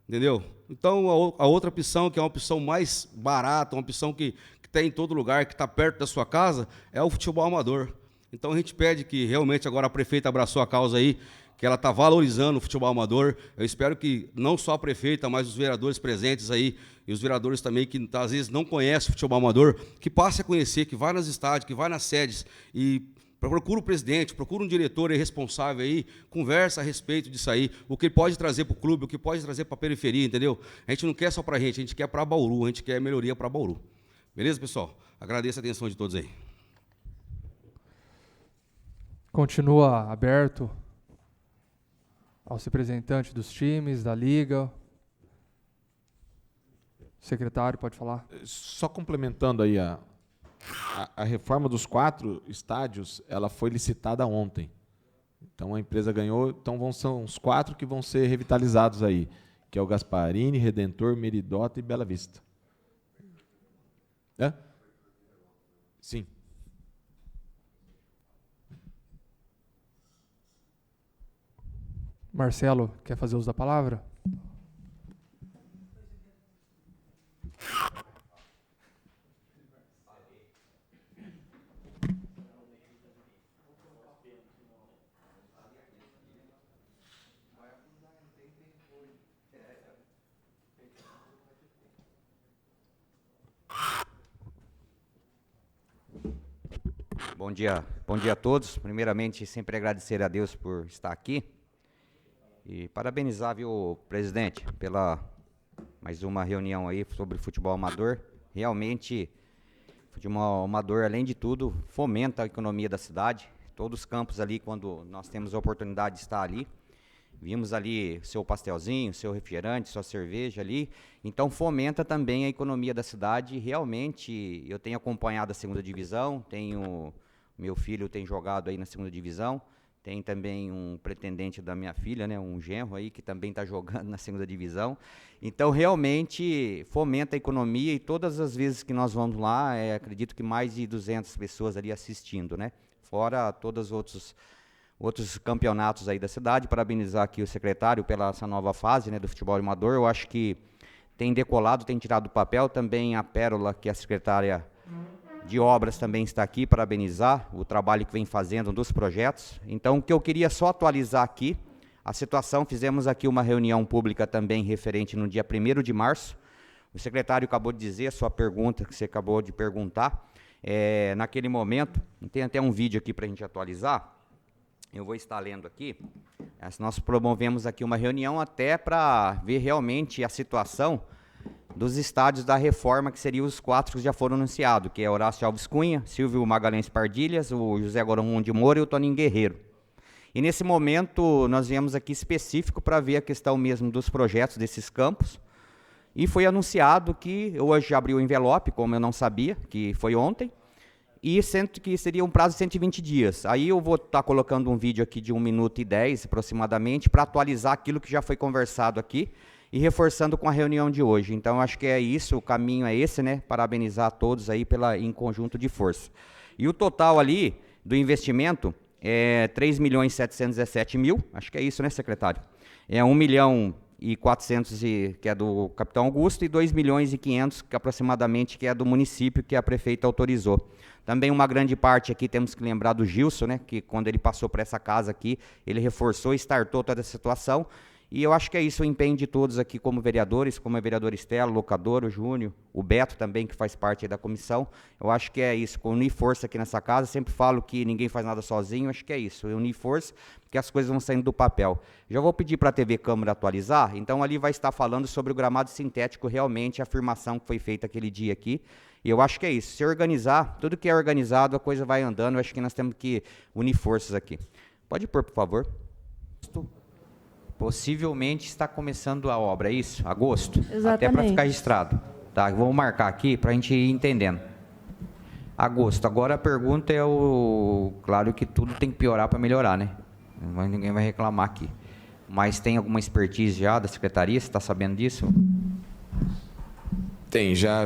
entendeu? Então, a outra opção, que é uma opção mais barata, uma opção que tem em todo lugar, que está perto da sua casa, é o futebol amador. Então, a gente pede que realmente agora a prefeita abraçou a causa aí, que ela está valorizando o futebol amador. Eu espero que não só a prefeita, mas os vereadores presentes aí, e os vereadores também que às vezes não conhecem o futebol amador, que passe a conhecer, que vá nos estádios, que vá nas sedes e procura o presidente, procura um diretor responsável aí, conversa a respeito disso aí, o que pode trazer para o clube, o que pode trazer para a periferia, entendeu? A gente não quer só para a gente quer para Bauru, a gente quer melhoria para Bauru. Beleza, pessoal? Agradeço a atenção de todos aí. Continua aberto aos representantes dos times, da Liga. Secretário, pode falar? Só complementando aí a reforma dos 4 estádios, ela foi licitada ontem. Então a empresa ganhou, então são os 4 que vão ser revitalizados aí, que é o Gasparini, Redentor, Meridota e Bela Vista. Sim. Marcelo, quer fazer uso da palavra? Bom dia a todos. Primeiramente, sempre agradecer a Deus por estar aqui e parabenizar, viu, presidente, mais uma reunião aí sobre futebol amador. Realmente, futebol amador, além de tudo, fomenta a economia da cidade. Todos os campos ali, quando nós temos a oportunidade de estar ali, vimos ali seu pastelzinho, seu refrigerante, sua cerveja ali. Então, fomenta também a economia da cidade. Realmente, eu tenho acompanhado a segunda divisão, meu filho tem jogado aí na segunda divisão. Tem também um pretendente da minha filha, né, um genro aí, que também está jogando na segunda divisão. Então, realmente, fomenta a economia e todas as vezes que nós vamos lá, acredito que mais de 200 pessoas ali assistindo, né? Fora todos os outros campeonatos aí da cidade. Parabenizar aqui o secretário pela essa nova fase, né, do futebol amador. Eu acho que tem decolado, tem tirado do papel. Também a Pérola, que é a secretária de obras, também está aqui, parabenizar o trabalho que vem fazendo dos projetos. Então, o que eu queria só atualizar aqui, a situação, fizemos aqui uma reunião pública também referente no dia 1º de março. O secretário acabou de dizer a sua pergunta, que você acabou de perguntar. Naquele momento, tem até um vídeo aqui para a gente atualizar, eu vou estar lendo aqui. Nós promovemos aqui uma reunião até para ver realmente a situação dos estádios da reforma, que seriam os 4 que já foram anunciados, que é Horácio Alves Cunha, Silvio Magalhães Pardilhas, o José Goron de Moura e o Toninho Guerreiro. E nesse momento nós viemos aqui específico para ver a questão mesmo dos projetos desses campos, e foi anunciado que hoje abriu o envelope, como eu não sabia, que foi ontem, e que seria um prazo de 120 dias. Aí eu vou estar colocando um vídeo aqui de 1 minuto e 10 aproximadamente, para atualizar aquilo que já foi conversado aqui, e reforçando com a reunião de hoje. Então, acho que é isso, o caminho é esse, né? Parabenizar a todos aí em conjunto de força. E o total ali do investimento é 3.717.000, acho que é isso, né, secretário? É 1.400.000, que é do Capitão Augusto, e 2.500.000, que aproximadamente, que é do município, que a prefeita autorizou. Também uma grande parte aqui, temos que lembrar do Gilson, né? Que quando ele passou por essa casa aqui, ele reforçou e startou toda a situação. E eu acho que é isso, o empenho de todos aqui como vereadores, como a vereadora Estela, o locador, o Júnior, o Beto também, que faz parte aí da comissão. Eu acho que é isso, unir força aqui nessa casa. Sempre falo que ninguém faz nada sozinho, acho que é isso, unir força, porque as coisas vão saindo do papel. Já vou pedir para a TV Câmara atualizar, então ali vai estar falando sobre o gramado sintético, realmente a afirmação que foi feita aquele dia aqui. E eu acho que é isso, se organizar, tudo que é organizado, a coisa vai andando. Eu acho que nós temos que unir forças aqui. Pode pôr, por favor. Possivelmente está começando a obra, é isso? Agosto? Exatamente. Até para ficar registrado. Tá, vamos marcar aqui para a gente ir entendendo. Agosto. Agora a pergunta é claro que tudo tem que piorar para melhorar, né? Ninguém vai reclamar aqui. Mas tem alguma expertise já da secretaria? Você está sabendo disso? Tem, já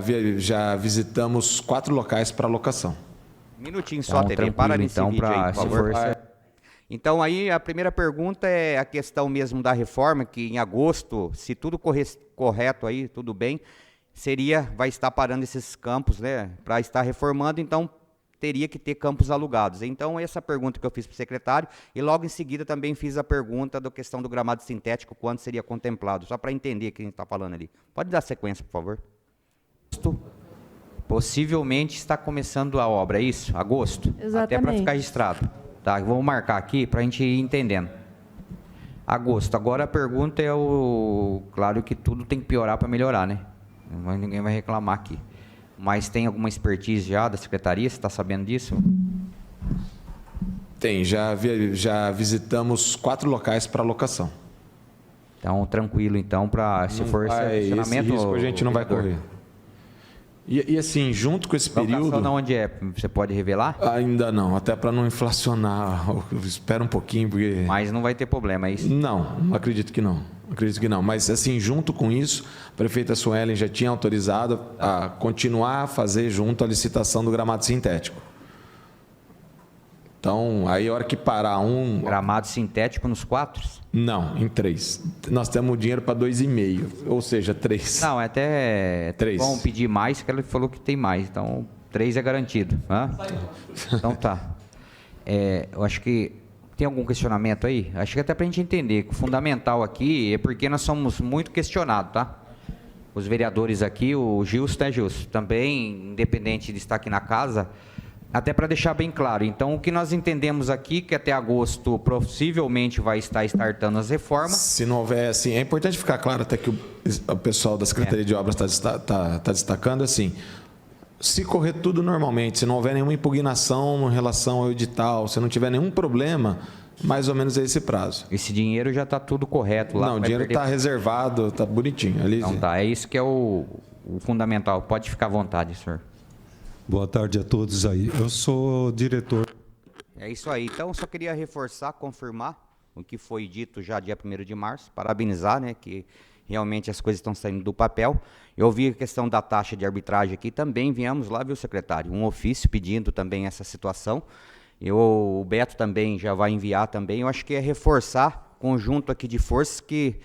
visitamos 4 locais para locação. Um minutinho só, TV. Para nesse vídeo aí, por favor. Então, aí, a primeira pergunta é a questão mesmo da reforma, que em agosto, se tudo correto aí, tudo bem, vai estar parando esses campos, né, para estar reformando, então teria que ter campos alugados. Então, essa pergunta que eu fiz para o secretário, e logo em seguida também fiz a pergunta da questão do gramado sintético, quando seria contemplado, só para entender o que a gente está falando ali. Pode dar sequência, por favor. Possivelmente está começando a obra, é isso? Agosto? Exatamente. Até para ficar registrado. Tá, vamos marcar aqui para a gente ir entendendo. Agosto. Agora a pergunta é claro que tudo tem que piorar para melhorar, né? Ninguém vai reclamar aqui. Mas tem alguma expertise já da secretaria? Você está sabendo disso? Tem, já visitamos 4 locais para locação. Então, tranquilo, então, para se for estacionamento... Esse risco a gente não vai correr. E assim, junto com esse período... Locação onde é? Você pode revelar? Ainda não, até para não inflacionar. Espera um pouquinho, porque... Mas não vai ter problema, é isso? Não, acredito que não. Acredito que não. Mas, assim, junto com isso, a prefeita Suelen já tinha autorizado a continuar a fazer junto a licitação do gramado sintético. Então, aí a hora que parar Gramado sintético nos 4? Não, em 3. Nós temos dinheiro para 2,5, ou seja, 3. Não, até 3. Vamos pedir mais, que ele falou que tem mais. Então, 3 é garantido. Então tá. Eu acho que tem algum questionamento aí? Acho que até para a gente entender que o fundamental aqui é porque nós somos muito questionados, tá? Os vereadores aqui, o Gilson, né, Gilson? Também, independente de estar aqui na casa, Até para deixar bem claro, então o que nós entendemos aqui, que até agosto possivelmente vai estar startando as reformas. Se não houver, assim, é importante ficar claro, até que o pessoal da Secretaria de Obras está destacando, assim, se correr tudo normalmente, se não houver nenhuma impugnação em relação ao edital, se não tiver nenhum problema, mais ou menos é esse prazo. Esse dinheiro já está tudo correto lá. Não, o dinheiro está reservado, está bonitinho. Ali, então tá, é isso que é o fundamental. Pode ficar à vontade, senhor. Boa tarde a todos aí. Eu sou diretor. É isso aí. Então, só queria reforçar, confirmar o que foi dito já dia 1º de março, parabenizar, né, que realmente as coisas estão saindo do papel. Eu ouvi a questão da taxa de arbitragem aqui, também viemos lá, viu, secretário? Um ofício pedindo também essa situação. O Beto também já vai enviar também. Eu acho que é reforçar conjunto aqui de forças que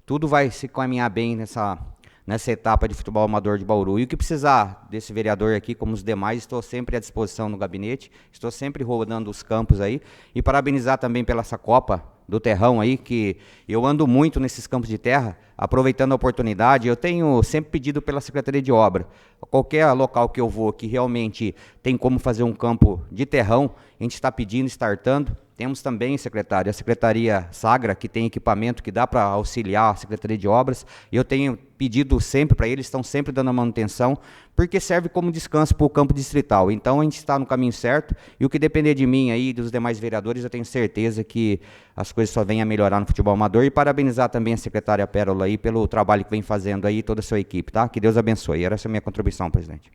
tudo vai se caminhar bem nessa etapa de futebol amador de Bauru. E o que precisar desse vereador aqui, como os demais, estou sempre à disposição no gabinete, estou sempre rodando os campos aí, e parabenizar também pela essa Copa do Terrão aí, que eu ando muito nesses campos de terra, aproveitando a oportunidade. Eu tenho sempre pedido pela Secretaria de Obra, qualquer local que eu vou que realmente tem como fazer um campo de terrão, a gente está pedindo, startando. Temos também, secretário, a Secretaria Sagra, que tem equipamento que dá para auxiliar a Secretaria de Obras. Eu tenho pedido sempre para eles, estão sempre dando a manutenção, porque serve como descanso para o campo distrital. Então, a gente está no caminho certo, e o que depender de mim aí, dos demais vereadores, eu tenho certeza que as coisas só vêm a melhorar no futebol amador. E parabenizar também a secretária Pérola aí pelo trabalho que vem fazendo aí, toda a sua equipe, tá? Que Deus abençoe. Essa é a minha contribuição, presidente.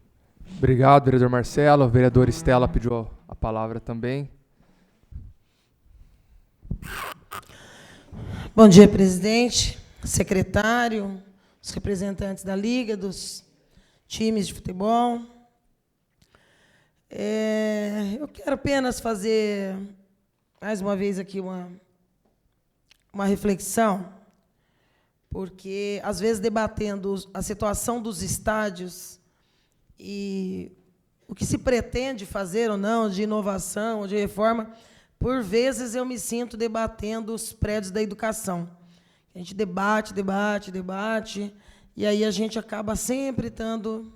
Obrigado, vereador Marcelo. A vereadora Estela pediu a palavra também. Bom dia, presidente, secretário, os representantes da Liga, dos times de futebol. Eu quero apenas fazer, mais uma vez, aqui uma reflexão, porque, às vezes, debatendo a situação dos estádios e o que se pretende fazer ou não de inovação ou de reforma, por vezes eu me sinto debatendo os prédios da educação. A gente debate, e aí a gente acaba sempre estando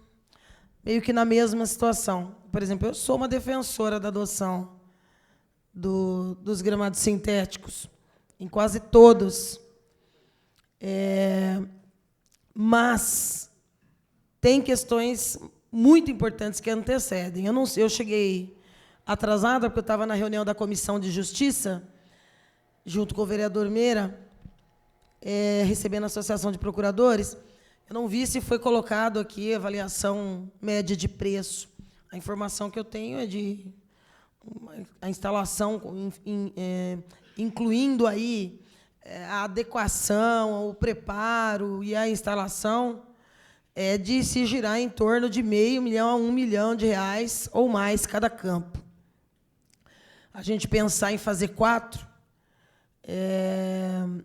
meio que na mesma situação. Por exemplo, eu sou uma defensora da adoção dos gramados sintéticos, em quase todos. Mas tem questões muito importantes que antecedem. Eu cheguei atrasada, porque eu estava na reunião da Comissão de Justiça, junto com o vereador Meira, recebendo a Associação de Procuradores. Eu não vi se foi colocado aqui a avaliação média de preço. A informação que eu tenho é de a instalação, incluindo aí a adequação, o preparo e a instalação, de se girar em torno de R$500 mil a R$1 milhão ou mais cada campo. A gente pensar em fazer 4,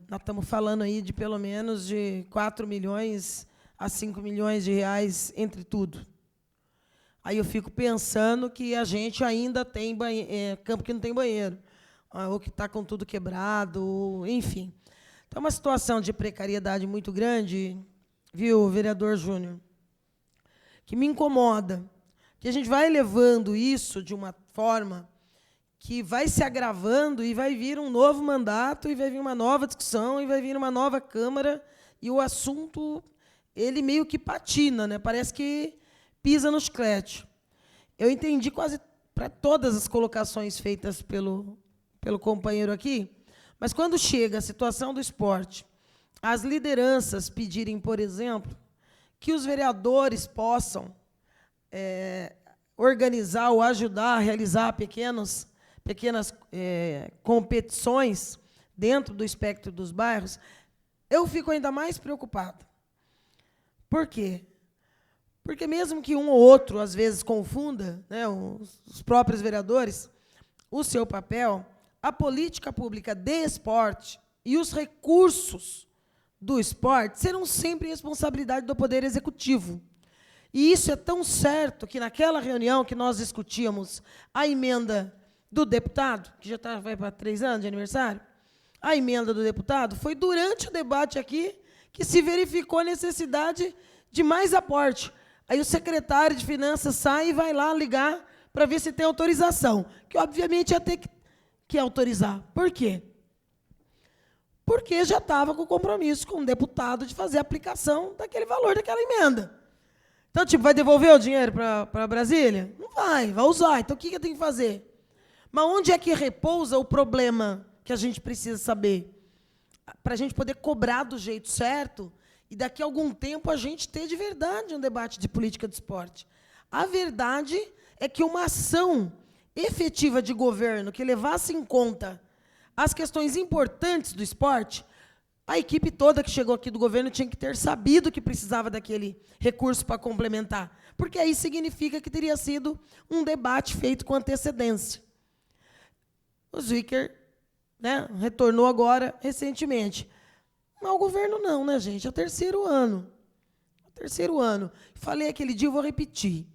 nós estamos falando aí de pelo menos de 4 milhões a 5 milhões de reais entre tudo. Aí eu fico pensando que a gente ainda tem campo que não tem banheiro, ou que está com tudo quebrado, enfim. Então, é uma situação de precariedade muito grande, viu, vereador Júnior, que me incomoda, que a gente vai levando isso de uma forma que vai se agravando e vai vir um novo mandato, e vai vir uma nova discussão, e vai vir uma nova Câmara, e o assunto, ele meio que patina, né? Parece que pisa no chiclete. Eu entendi quase para todas as colocações feitas pelo companheiro aqui, mas quando chega a situação do esporte, as lideranças pedirem, por exemplo, que os vereadores possam organizar ou ajudar a realizar pequenas competições dentro do espectro dos bairros, eu fico ainda mais preocupada. Por quê? Porque mesmo que um ou outro, às vezes, confunda, né, os próprios vereadores, o seu papel, a política pública de esporte e os recursos do esporte serão sempre responsabilidade do Poder Executivo. E isso é tão certo que, naquela reunião que nós discutíamos a emenda do deputado, que já vai para 3 anos de aniversário, a emenda do deputado, foi durante o debate aqui que se verificou a necessidade de mais aporte. Aí o secretário de Finanças sai e vai lá ligar para ver se tem autorização, que obviamente ia ter que autorizar. Por quê? Porque já estava com compromisso com o deputado de fazer a aplicação daquele valor daquela emenda. Então, tipo, vai devolver o dinheiro para Brasília? Não vai usar. Então, o que eu tenho que fazer? Mas onde é que repousa o problema que a gente precisa saber? Para a gente poder cobrar do jeito certo e daqui a algum tempo a gente ter de verdade um debate de política de esporte. A verdade é que uma ação efetiva de governo que levasse em conta as questões importantes do esporte, a equipe toda que chegou aqui do governo tinha que ter sabido que precisava daquele recurso para complementar, porque aí significa que teria sido um debate feito com antecedência. O Zwicker, né, retornou agora, recentemente. Mas o governo não, né, gente? É o terceiro ano. Falei aquele dia, eu vou repetir.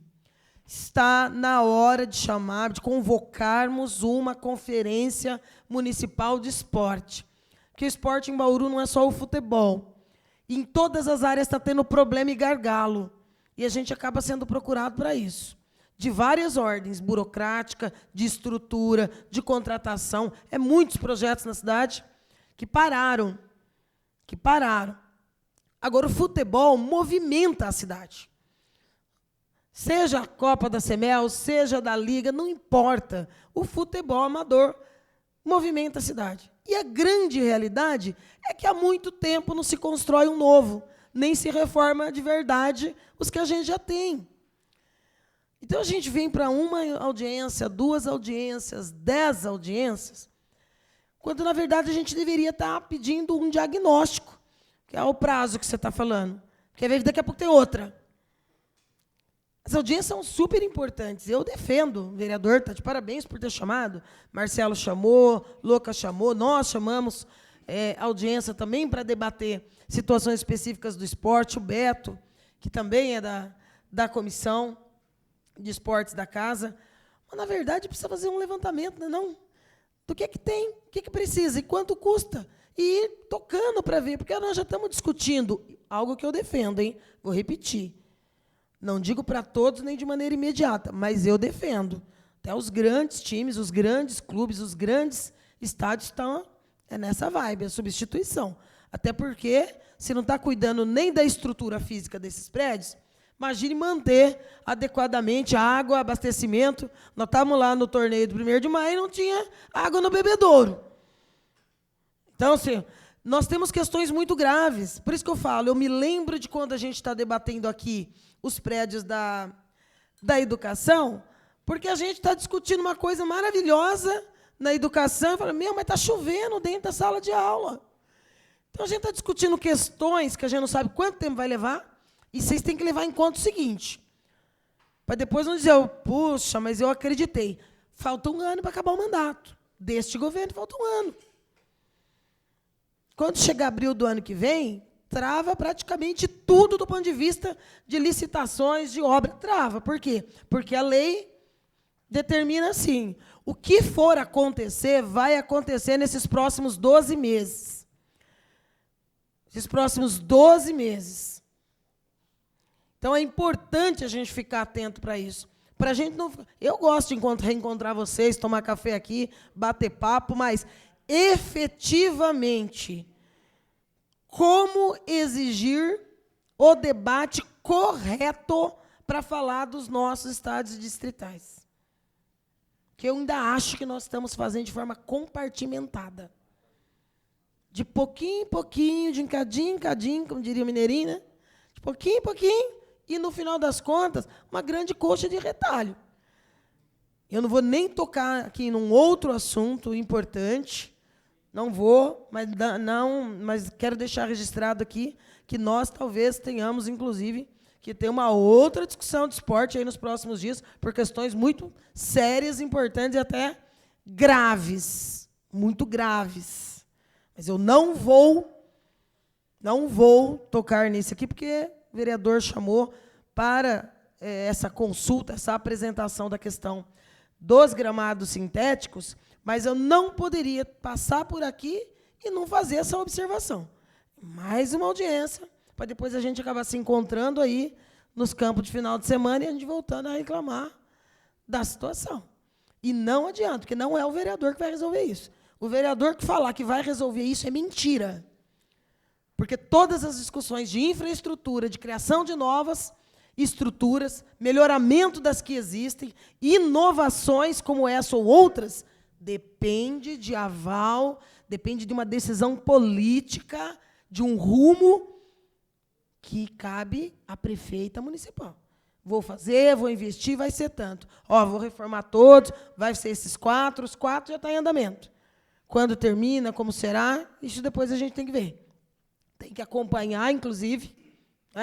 Está na hora de convocarmos uma conferência municipal de esporte. Porque o esporte em Bauru não é só o futebol. Em todas as áreas está tendo problema e gargalo. E a gente acaba sendo procurado para isso. De várias ordens, burocrática, de estrutura, de contratação. É muitos projetos na cidade que pararam. Agora, o futebol movimenta a cidade. Seja a Copa da Semel, seja da Liga, não importa. O futebol amador movimenta a cidade. E a grande realidade é que há muito tempo não se constrói um novo, nem se reforma de verdade os que a gente já tem. Então, a gente vem para uma audiência, 2 audiências, 10 audiências, quando, na verdade, a gente deveria estar pedindo um diagnóstico, que é o prazo que você está falando. Porque daqui a pouco tem outra. As audiências são super importantes. Eu defendo, o vereador está de parabéns por ter chamado. Marcelo chamou, Louca chamou, nós chamamos audiência também para debater situações específicas do esporte. O Beto, que também é da comissão de esportes da casa. Mas, na verdade, precisa fazer um levantamento, não? Do que tem, o que precisa e quanto custa. E ir tocando para ver, porque nós já estamos discutindo algo que eu defendo, hein? Vou repetir. Não digo para todos nem de maneira imediata, mas eu defendo. Até os grandes times, os grandes clubes, os grandes estádios estão nessa vibe, a substituição. Até porque, se não está cuidando nem da estrutura física desses prédios, imagine manter adequadamente a água, abastecimento. Nós estávamos lá no torneio do 1º de maio e não tinha água no bebedouro. Então, assim, nós temos questões muito graves. Por isso que eu falo, eu me lembro de quando a gente está debatendo aqui os prédios da educação, porque a gente está discutindo uma coisa maravilhosa na educação, e fala, mas está chovendo dentro da sala de aula. Então, a gente está discutindo questões que a gente não sabe quanto tempo vai levar, e vocês têm que levar em conta o seguinte, para depois não dizer, puxa, mas eu acreditei. Falta 1 ano para acabar o mandato. Deste governo, falta 1 ano. Quando chegar abril do ano que vem, trava praticamente tudo do ponto de vista de licitações, de obra. Trava. Por quê? Porque a lei determina assim, o que for acontecer, vai acontecer nesses próximos 12 meses. Esses próximos 12 meses. Então, é importante a gente ficar atento para isso. Para a gente não... Eu gosto de reencontrar vocês, tomar café aqui, bater papo, mas, efetivamente, como exigir o debate correto para falar dos nossos estádios distritais? Que eu ainda acho que nós estamos fazendo de forma compartimentada. De pouquinho em pouquinho, de encadinho em cadinho, como diria o mineirinho, né? De pouquinho em pouquinho, e, no final das contas, uma grande coxa de retalho. Eu não vou nem tocar aqui num outro assunto importante, não vou, mas quero deixar registrado aqui que nós talvez tenhamos, inclusive, que ter uma outra discussão de esporte aí nos próximos dias, por questões muito sérias, importantes e até graves, muito graves. Mas eu não vou tocar nisso aqui, porque o vereador chamou para essa consulta, essa apresentação da questão dos gramados sintéticos, mas eu não poderia passar por aqui e não fazer essa observação. Mais uma audiência, para depois a gente acabar se encontrando aí nos campos de final de semana e a gente voltando a reclamar da situação. E não adianta, porque não é o vereador que vai resolver isso. O vereador que falar que vai resolver isso é mentira. Porque todas as discussões de infraestrutura, de criação de novas estruturas, melhoramento das que existem, inovações como essa ou outras, depende de aval, depende de uma decisão política, de um rumo que cabe à prefeita municipal. Vou fazer, vou investir, vai ser tanto. Vou reformar todos, vai ser esses 4, os 4 já estão em andamento. Quando termina, como será, isso depois a gente tem que ver. Tem que acompanhar, inclusive,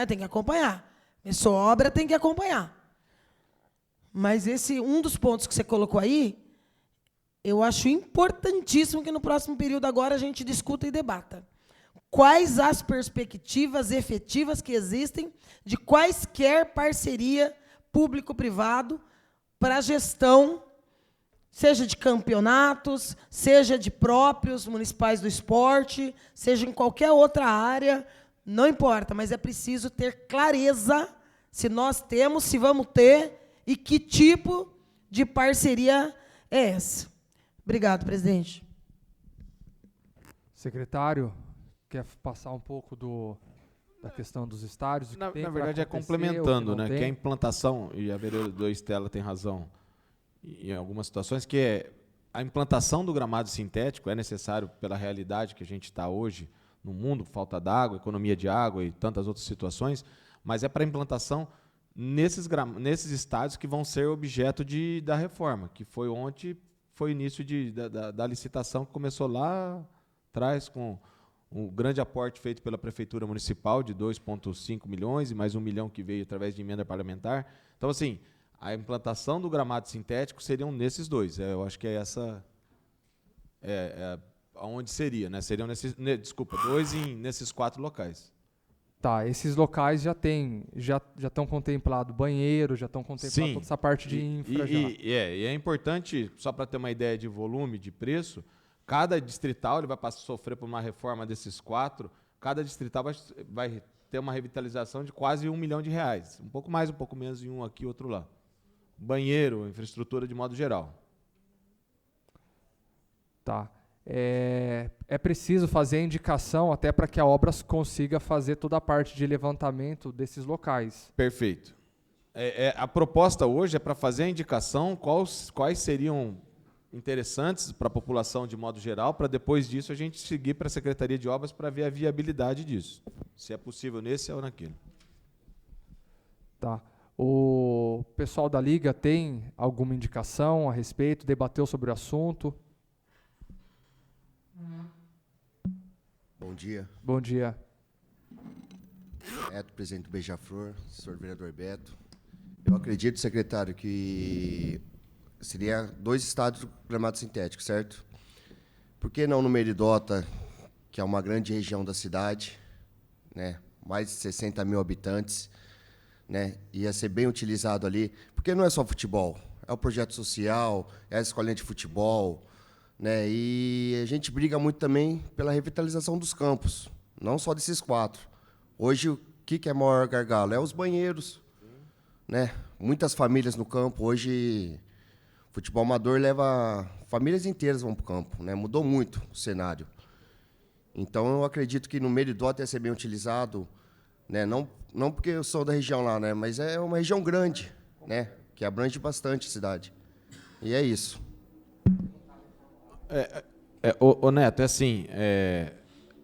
tem que acompanhar. Essa obra tem que acompanhar. Mas esse um dos pontos que você colocou aí, eu acho importantíssimo que no próximo período agora a gente discuta e debata. Quais as perspectivas efetivas que existem de quaisquer parceria público-privado para a gestão, seja de campeonatos, seja de próprios municipais do esporte, seja em qualquer outra área, não importa, mas é preciso ter clareza se nós temos, se vamos ter e que tipo de parceria é essa. Obrigado, presidente. Secretário, quer passar um pouco da questão dos estádios? Na verdade, é complementando, né? Que a implantação, e a vereadora Estela tem razão, em algumas situações, que a implantação do gramado sintético é necessário pela realidade que a gente está hoje no mundo, falta d'água, economia de água e tantas outras situações, mas é para a implantação nesses estádios que vão ser objeto da reforma, que foi ontem, foi o início da licitação que começou lá atrás com um grande aporte feito pela Prefeitura Municipal de 2,5 milhões e mais 1 milhão que veio através de emenda parlamentar. Então, assim, a implantação do gramado sintético seriam nesses dois. Eu acho que é essa... onde seria, né? Seriam nesses 4 locais. Tá, esses locais já estão contemplados banheiro, já estão contemplados toda essa parte de infra já. E é importante, só para ter uma ideia de volume, de preço, cada distrital ele vai sofrer por uma reforma desses 4, cada distrital vai ter uma revitalização de quase R$1 milhão. Um pouco mais, um pouco menos em um aqui, outro lá. Banheiro, infraestrutura de modo geral. Tá. É preciso fazer a indicação até para que a obra consiga fazer toda a parte de levantamento desses locais. Perfeito. A proposta hoje é para fazer a indicação quais seriam interessantes para a população de modo geral, para depois disso a gente seguir para a Secretaria de Obras para ver a viabilidade disso. Se é possível nesse ou naquele. Tá. O pessoal da Liga tem alguma indicação a respeito? Debateu sobre o assunto? Bom dia. Bom dia. Beto, presidente do Beija-Flor, senhor vereador Beto. Eu acredito, secretário, que seria 2 estádios do gramado sintético, certo? Por que não no Meridota, que é uma grande região da cidade, né? Mais de 60 mil habitantes, né? Ia ser bem utilizado ali, porque não é só futebol, é o projeto social, é a escolinha de futebol, né? E a gente briga muito também pela revitalização dos campos, não só desses 4. Hoje, o que é maior gargalo? É os banheiros, né? Muitas famílias no campo. Hoje, futebol amador leva... Famílias inteiras vão para o campo, né? Mudou muito o cenário. Então, eu acredito que no Meridota ia ser bem utilizado, né? Não porque eu sou da região lá, né? Mas é uma região grande, né? Que abrange bastante a cidade. E é isso. Ô Neto, assim,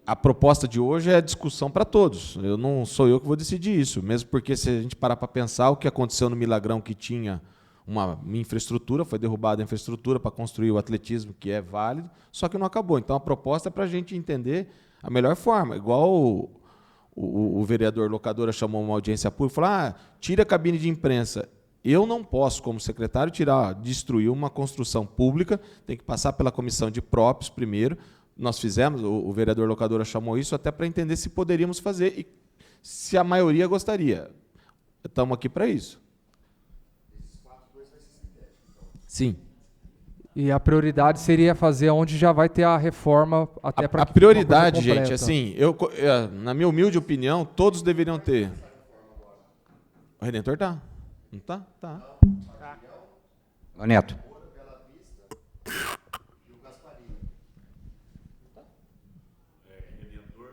a proposta de hoje é discussão para todos. Não sou eu que vou decidir isso, mesmo porque se a gente parar para pensar o que aconteceu no Milagrão, que tinha uma infraestrutura, foi derrubada a infraestrutura para construir o atletismo, que é válido, só que não acabou. Então, a proposta é para a gente entender a melhor forma. Igual o vereador Locadora chamou uma audiência pública e falou, tira a cabine de imprensa. Eu não posso, como secretário, destruir uma construção pública, tem que passar pela comissão de próprios primeiro. Nós fizemos, o vereador Locadora chamou isso até para entender se poderíamos fazer e se a maioria gostaria. Estamos aqui para isso. Sim. E a prioridade seria fazer onde já vai ter a reforma até para... A prioridade, gente, assim, na minha humilde opinião, todos deveriam ter. O Redentor tá. Não tá? Tá. Ô, Neto. Redentor,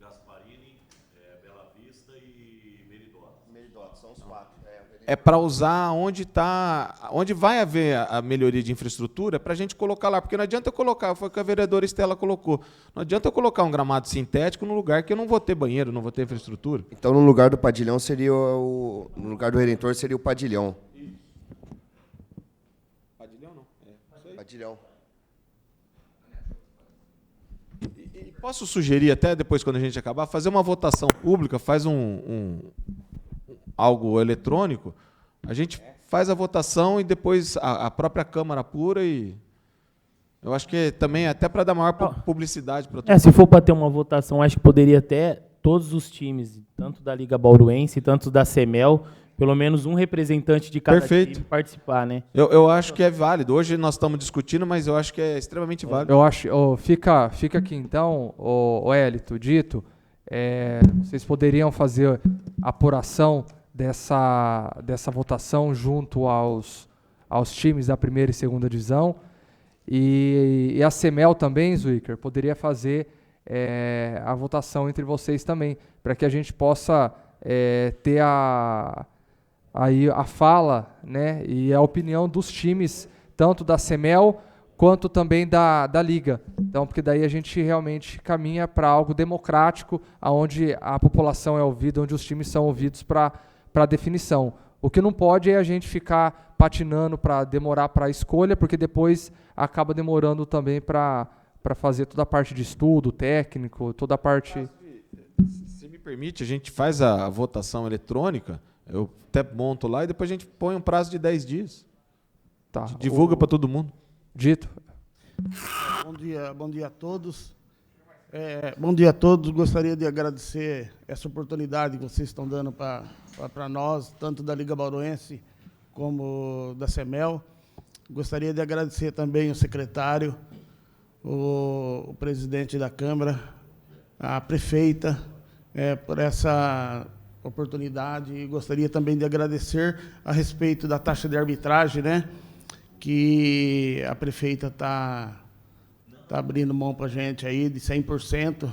Gasparini, Bela Vista e Meridota. Meridota, são os 4. É para usar onde vai haver a melhoria de infraestrutura, para a gente colocar lá, porque não adianta eu colocar, foi o que a vereadora Estela colocou, não adianta eu colocar um gramado sintético no lugar que eu não vou ter banheiro, não vou ter infraestrutura. Então, no lugar do Padilhão, no lugar do Redentor, seria o Padilhão. Padilhão não. Padilhão. E posso sugerir, até depois, quando a gente acabar, fazer uma votação pública, faz algo eletrônico, a gente faz a votação e depois a própria Câmara apura e... Eu acho que também até para dar maior publicidade para todo mundo. Se for para ter uma votação, acho que poderia até todos os times, tanto da Liga Bauruense, tanto da CEMEL, pelo menos um representante de cada time participar, né? Eu acho que é válido. Hoje nós estamos discutindo, mas eu acho que é extremamente válido. Eu acho, fica aqui então, o Hélito, dito, vocês poderiam fazer a apuração dessa votação junto aos times da primeira e segunda divisão, e a CEMEL também, Zwicker, poderia fazer a votação entre vocês também, para que a gente possa ter aí a fala, né, e a opinião dos times, tanto da CEMEL quanto também da Liga. Então, porque daí a gente realmente caminha para algo democrático, onde a população é ouvida, onde os times são ouvidos para definição. O que não pode é a gente ficar patinando para demorar para a escolha, porque depois acaba demorando também para fazer toda a parte de estudo, técnico, toda a parte... Se me permite, a gente faz a votação eletrônica, eu até monto lá e depois a gente põe um prazo de 10 dias. Tá. Divulga para todo mundo. Dito. Bom dia a todos. Bom dia a todos. Gostaria de agradecer essa oportunidade que vocês estão dando para nós, tanto da Liga Bauruense como da CEMEL. Gostaria de agradecer também o secretário, o presidente da Câmara, a prefeita, por essa oportunidade. E gostaria também de agradecer a respeito da taxa de arbitragem, né, que a prefeita está abrindo mão para a gente aí de 100%.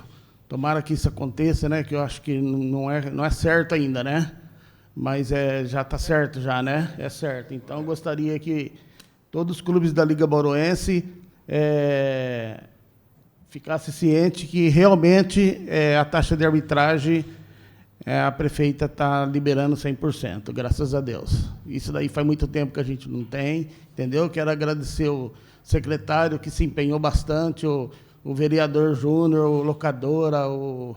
Tomara que isso aconteça, né, que eu acho que não é certo ainda, né? Mas já está certo já, né? É certo. Então, gostaria que todos os clubes da Liga Bauruense ficassem cientes que realmente a taxa de arbitragem a prefeita está liberando 100%, graças a Deus. Isso daí faz muito tempo que a gente não tem, entendeu? Quero agradecer o secretário que se empenhou bastante, o vereador Júnior, o locadora, o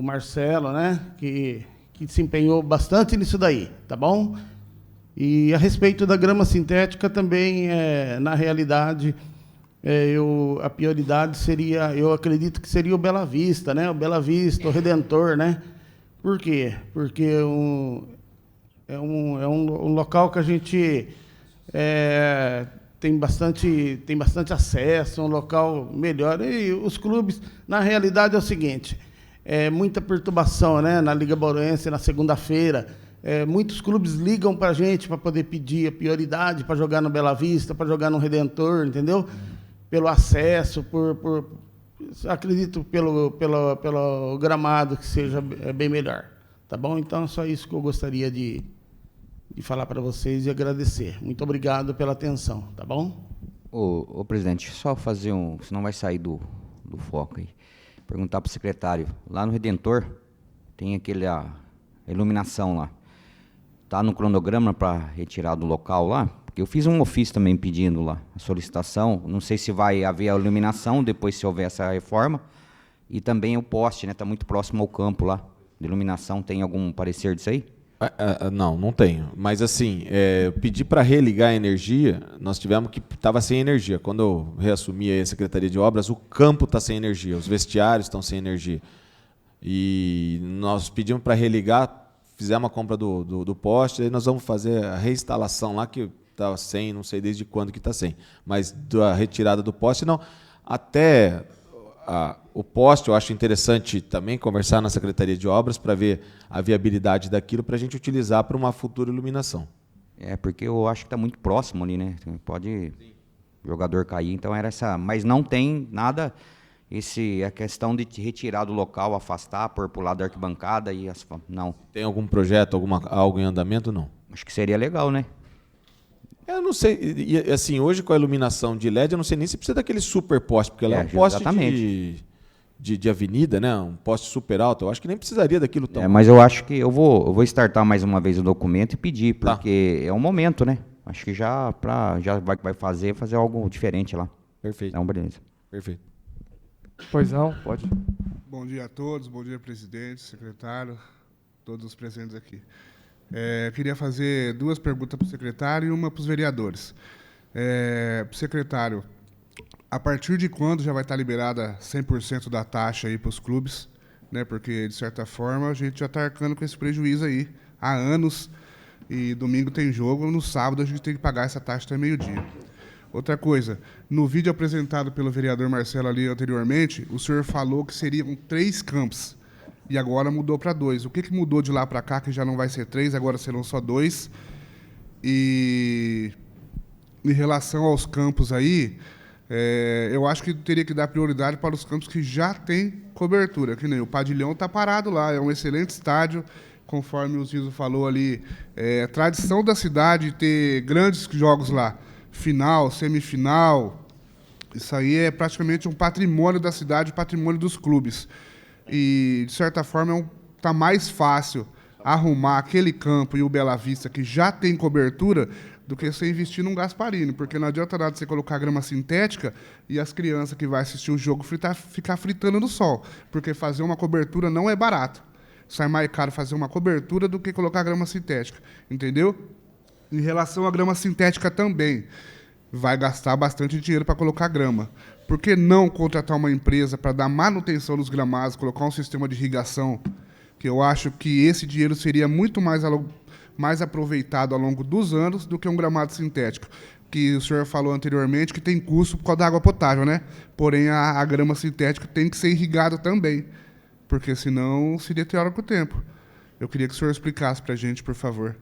Marcelo, né? Que se empenhou bastante nisso daí, tá bom? E a respeito da grama sintética também, na realidade, a prioridade seria, eu acredito que seria o Bela Vista, né? O Bela Vista, o Redentor, né? Por quê? Porque é um local que a gente tem bastante acesso, um local melhor. E os clubes, na realidade, é o seguinte, muita perturbação, né? Na Liga Bauruense, na segunda-feira, muitos clubes ligam para a gente para poder pedir a prioridade para jogar no Bela Vista, para jogar no Redentor, entendeu? Pelo acesso, acredito pelo gramado que seja bem melhor, tá bom? Então é só isso que eu gostaria de falar para vocês e agradecer. Muito obrigado pela atenção, tá bom? Ô presidente, só fazer senão vai sair do foco aí. Perguntar para o secretário, lá no Redentor tem a iluminação lá. Está no cronograma para retirar do local lá? Eu fiz um ofício também pedindo lá a solicitação, não sei se vai haver a iluminação depois se houver essa reforma, e também o poste, né, está muito próximo ao campo lá, de iluminação, tem algum parecer disso aí? Não tenho, mas assim, pedir para religar a energia, nós tivemos que estava sem energia, quando eu reassumi a Secretaria de Obras, o campo está sem energia, os vestiários estão sem energia, e nós pedimos para religar, fizemos a compra do poste, aí nós vamos fazer a reinstalação lá, que está sem, não sei desde quando que está sem, mas da retirada do poste, não. Até o poste, eu acho interessante também conversar na Secretaria de Obras para ver a viabilidade daquilo para a gente utilizar para uma futura iluminação. Porque eu acho que está muito próximo ali, né? Pode o jogador cair, então era essa... Mas não tem nada... a questão de te retirar do local, afastar, pôr para o lado da arquibancada e... Não. Tem algum projeto, algo em andamento? Não. Acho que seria legal, né? Eu não sei, e, assim, hoje com a iluminação de LED, eu não sei nem se precisa daquele super poste, porque ela é um poste de avenida, né? Um poste super alto. Eu acho que nem precisaria daquilo tão. Mas eu acho que eu vou startar mais uma vez o documento e pedir, porque é um momento, né? Acho que já vai fazer algo diferente lá. Perfeito. Então, beleza. Perfeito. Pois não, pode. Bom dia a todos, bom dia, presidente, secretário, todos os presentes aqui. Queria fazer 2 perguntas para o secretário e uma para os vereadores. Para o secretário, a partir de quando já vai estar liberada 100% da taxa aí para os clubes? Né, porque, de certa forma, a gente já está arcando com esse prejuízo aí há anos, e domingo tem jogo, no sábado a gente tem que pagar essa taxa até meio-dia. Outra coisa, no vídeo apresentado pelo vereador Marcelo ali anteriormente, o senhor falou que seriam 3 campos, e agora mudou para 2. O que mudou de lá para cá, que já não vai ser 3, agora serão só 2? E em relação aos campos aí, eu acho que teria que dar prioridade para os campos que já têm cobertura, que nem o Padilhão está parado lá, é um excelente estádio, conforme o Zizo falou ali, tradição da cidade ter grandes jogos lá, final, semifinal, isso aí é praticamente um patrimônio da cidade, patrimônio dos clubes. E, de certa forma, está mais fácil arrumar aquele campo e o Bela Vista, que já tem cobertura, do que você investir num Gasparini, porque não adianta nada você colocar grama sintética e as crianças que vão assistir o jogo ficar fritando no sol, porque fazer uma cobertura não é barato. Sai mais caro fazer uma cobertura do que colocar grama sintética, entendeu? Em relação à grama sintética também, vai gastar bastante dinheiro para colocar grama. Por que não contratar uma empresa para dar manutenção nos gramados, colocar um sistema de irrigação, que eu acho que esse dinheiro seria muito mais aproveitado ao longo dos anos do que um gramado sintético, que o senhor falou anteriormente que tem custo por causa da água potável, né? Porém, a grama sintética tem que ser irrigada também, porque senão se deteriora com o tempo. Eu queria que o senhor explicasse para a gente, por favor.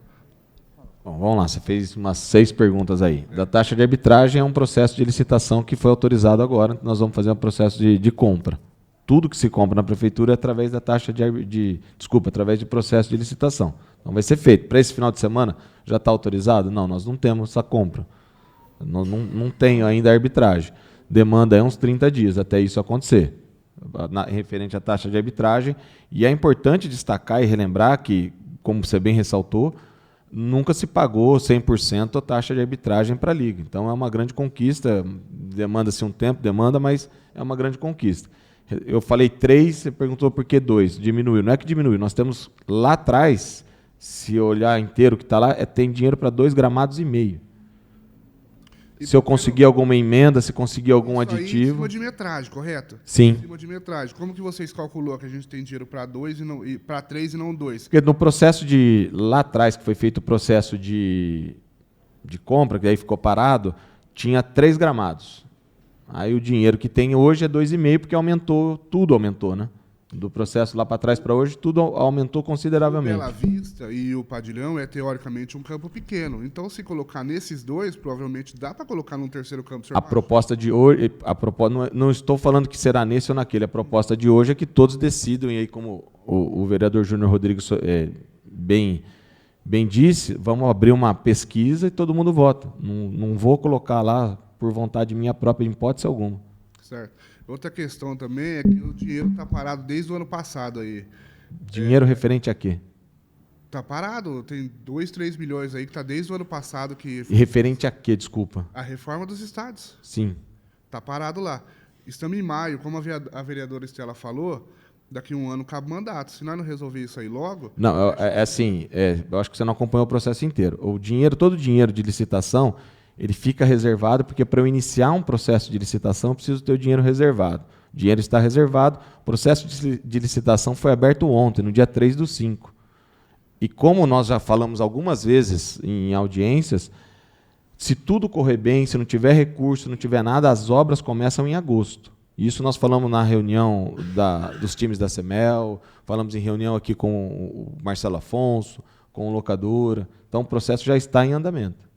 Bom, vamos lá, você fez umas 6 perguntas aí. Da taxa de arbitragem é um processo de licitação que foi autorizado agora, nós vamos fazer um processo de compra. Tudo que se compra na prefeitura é através da taxa através de processo de licitação. Então vai ser feito. Para esse final de semana, já está autorizado? Não, nós não temos essa compra. Não tenho ainda a arbitragem. Demanda uns 30 dias até isso acontecer, referente à taxa de arbitragem. E é importante destacar e relembrar que, como você bem ressaltou, nunca se pagou 100% a taxa de arbitragem para a Liga. Então é uma grande conquista, demanda-se um tempo, mas é uma grande conquista. Eu falei 3, você perguntou por que 2, diminuiu. Não é que diminuiu, nós temos lá atrás, se olhar inteiro que está lá, tem dinheiro para 2,5 gramados. Se eu conseguir alguma emenda, se conseguir algum aditivo... Em cima de metragem, correto? Sim. Em cima de metragem. Como que vocês calculou que a gente tem dinheiro para 2 e para 3 e não 2? Porque no processo lá atrás, que foi feito o processo de compra, que aí ficou parado, tinha 3 gramados. Aí o dinheiro que tem hoje é 2,5, porque tudo aumentou, né? Do processo lá para trás para hoje, tudo aumentou consideravelmente. O Bela Vista e o Padilhão é, teoricamente, um campo pequeno. Então, se colocar nesses 2, provavelmente dá para colocar num terceiro campo. A proposta de hoje, não estou falando que será nesse ou naquele, a proposta de hoje é que todos decidam, e aí, como o vereador Júnior Rodrigues bem disse, vamos abrir uma pesquisa e todo mundo vota. Não vou colocar lá por vontade minha própria, em hipótese alguma. Certo. Outra questão também é que o dinheiro está parado desde o ano passado aí. Dinheiro referente a quê? Está parado, tem 2, 3 milhões aí que está desde o ano passado que... E referente a quê, desculpa? A reforma dos estádios. Sim. Está parado lá. Estamos em maio, como a vereadora Estela falou, daqui a um ano cabe mandato. Se nós não resolver isso aí logo... Não, assim, eu acho que você não acompanhou o processo inteiro. Todo o dinheiro de licitação... ele fica reservado, porque para eu iniciar um processo de licitação, eu preciso ter o dinheiro reservado. O dinheiro está reservado, o processo de licitação foi aberto ontem, no dia 3/5. E como nós já falamos algumas vezes em audiências, se tudo correr bem, se não tiver recurso, não tiver nada, as obras começam em agosto. Isso nós falamos na reunião dos times da CEMEL, falamos em reunião aqui com o Marcelo Afonso, com locadora. Então, o processo já está em andamento.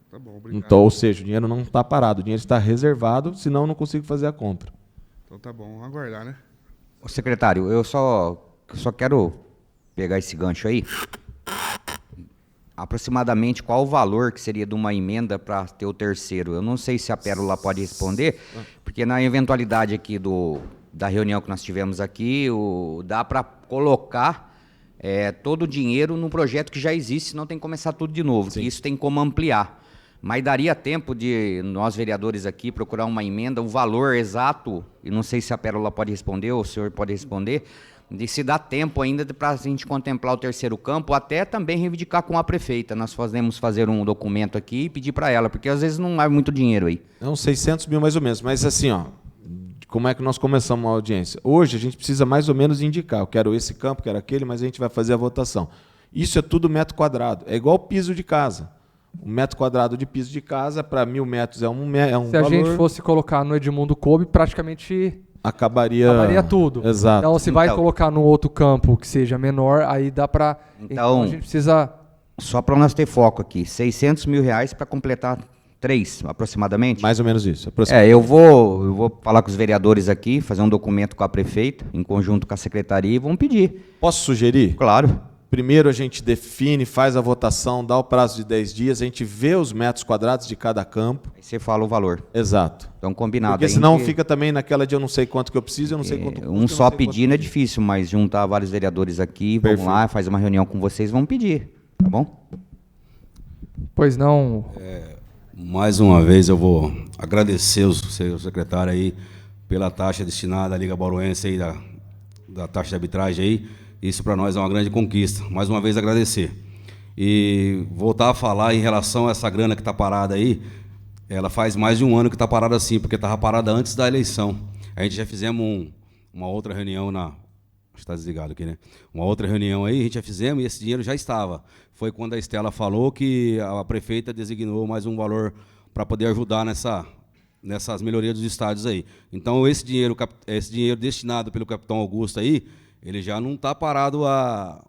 Tá bom, obrigado. Então, ou seja, o dinheiro não está parado, o dinheiro está reservado, senão eu não consigo fazer a compra. Então tá bom, vamos aguardar, né? Ô, secretário, eu só quero pegar esse gancho aí. Aproximadamente qual o valor que seria de uma emenda para ter o terceiro? Eu não sei se a Pérola pode responder, porque na eventualidade aqui da reunião que nós tivemos aqui, dá para colocar todo o dinheiro no projeto que já existe, senão tem que começar tudo de novo, que isso tem como ampliar. Mas daria tempo de nós, vereadores aqui, procurar uma emenda, o valor exato, e não sei se a Pérola pode responder, ou o senhor pode responder, de se dá tempo ainda para a gente contemplar o terceiro campo, até também reivindicar com a prefeita. Nós podemos fazer um documento aqui e pedir para ela, porque às vezes não há muito dinheiro aí. Não, 600 mil mais ou menos, mas assim, ó, como é que nós começamos a audiência? Hoje a gente precisa mais ou menos indicar, eu quero esse campo, quero aquele, mas a gente vai fazer a votação. Isso é tudo metro quadrado, é igual piso de casa. Um metro quadrado de piso de casa, para 1.000 metros é um valor. Se a gente fosse colocar no Edmundo Coube, praticamente acabaria tudo. Exato. Então, se vai colocar num outro campo que seja menor, aí dá para... Então, a gente precisa... Só para nós ter foco aqui, 600 mil reais para completar 3, aproximadamente? Mais ou menos isso. Eu vou falar com os vereadores aqui, fazer um documento com a prefeita, em conjunto com a secretaria, e vamos pedir. Posso sugerir? Claro. Primeiro a gente define, faz a votação, dá o prazo de 10 dias, a gente vê os metros quadrados de cada campo. Aí você fala o valor. Exato. Então, combinado. Porque senão fica também naquela de eu não sei quanto que eu preciso, eu não sei quanto custa. Um só pedindo é difícil, mas juntar vários vereadores aqui, vamos lá, faz uma reunião com vocês, vamos pedir, tá bom? Pois não. Mais uma vez eu vou agradecer o seu secretário aí pela taxa destinada à Liga Bauruense aí, da taxa de arbitragem aí. Isso para nós é uma grande conquista. Mais uma vez agradecer. E voltar a falar em relação a essa grana que está parada aí, ela faz mais de um ano que está parada assim, porque estava parada antes da eleição. A gente já fizemos uma outra reunião está desligado aqui, né? Uma outra reunião aí, a gente já fizemos e esse dinheiro já estava. Foi quando a Estela falou que a prefeita designou mais um valor para poder ajudar nessas melhorias dos estádios aí. Então, esse dinheiro destinado pelo capitão Augusto aí, ele já não está parado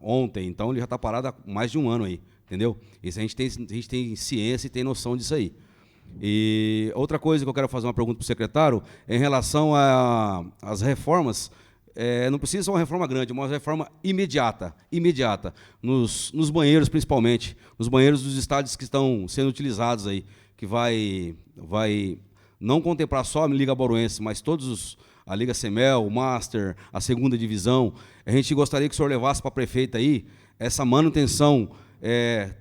ontem, então ele já está parado há mais de um ano aí, entendeu? Isso a gente tem ciência e tem noção disso aí. E outra coisa que eu quero fazer uma pergunta para o secretário, é em relação às reformas, não precisa ser uma reforma grande, mas uma reforma imediata, nos banheiros principalmente, nos banheiros dos estádios que estão sendo utilizados aí, que vai não contemplar só a Liga Bauruense, mas a Liga Semel, o Master, a segunda divisão. A gente gostaria que o senhor levasse para a prefeita aí essa manutenção,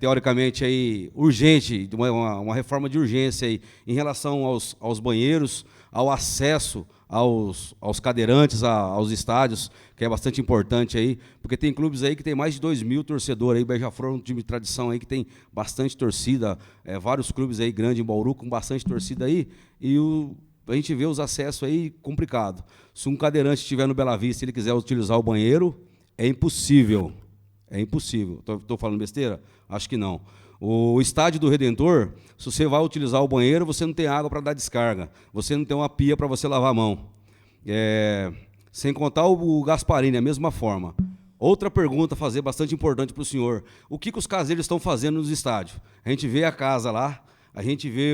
teoricamente, aí, urgente, uma reforma de urgência aí, em relação aos banheiros, ao acesso aos cadeirantes, aos estádios, que é bastante importante aí, porque tem clubes aí que tem mais de 2.000 torcedores aí, Beija-Flor é um time de tradição aí que tem bastante torcida, vários clubes aí grandes em Bauru com bastante torcida aí, e a gente vê os acessos aí complicado. Se um cadeirante estiver no Bela Vista e ele quiser utilizar o banheiro, é impossível. É impossível. Estou falando besteira? Acho que não. O estádio do Redentor, se você vai utilizar o banheiro, você não tem água para dar descarga. Você não tem uma pia para você lavar a mão. Sem contar o Gasparini, a mesma forma. Outra pergunta a fazer, bastante importante para o senhor. O que os caseiros estão fazendo nos estádios? A gente vê a casa lá, a gente vê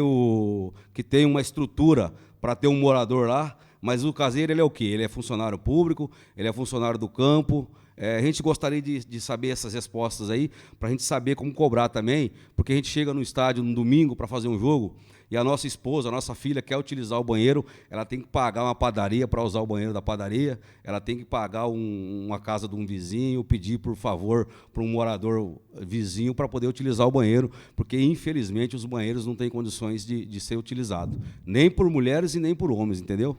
que tem uma estrutura para ter um morador lá, mas o caseiro ele é o quê? Ele é funcionário público, ele é funcionário do campo. A gente gostaria de saber essas respostas aí, para a gente saber como cobrar também, porque a gente chega no estádio no domingo para fazer um jogo, e a nossa esposa, a nossa filha quer utilizar o banheiro, ela tem que pagar uma padaria para usar o banheiro da padaria, ela tem que pagar uma casa de um vizinho, pedir, por favor, para um morador vizinho para poder utilizar o banheiro, porque, infelizmente, os banheiros não têm condições de ser utilizados, nem por mulheres e nem por homens, entendeu?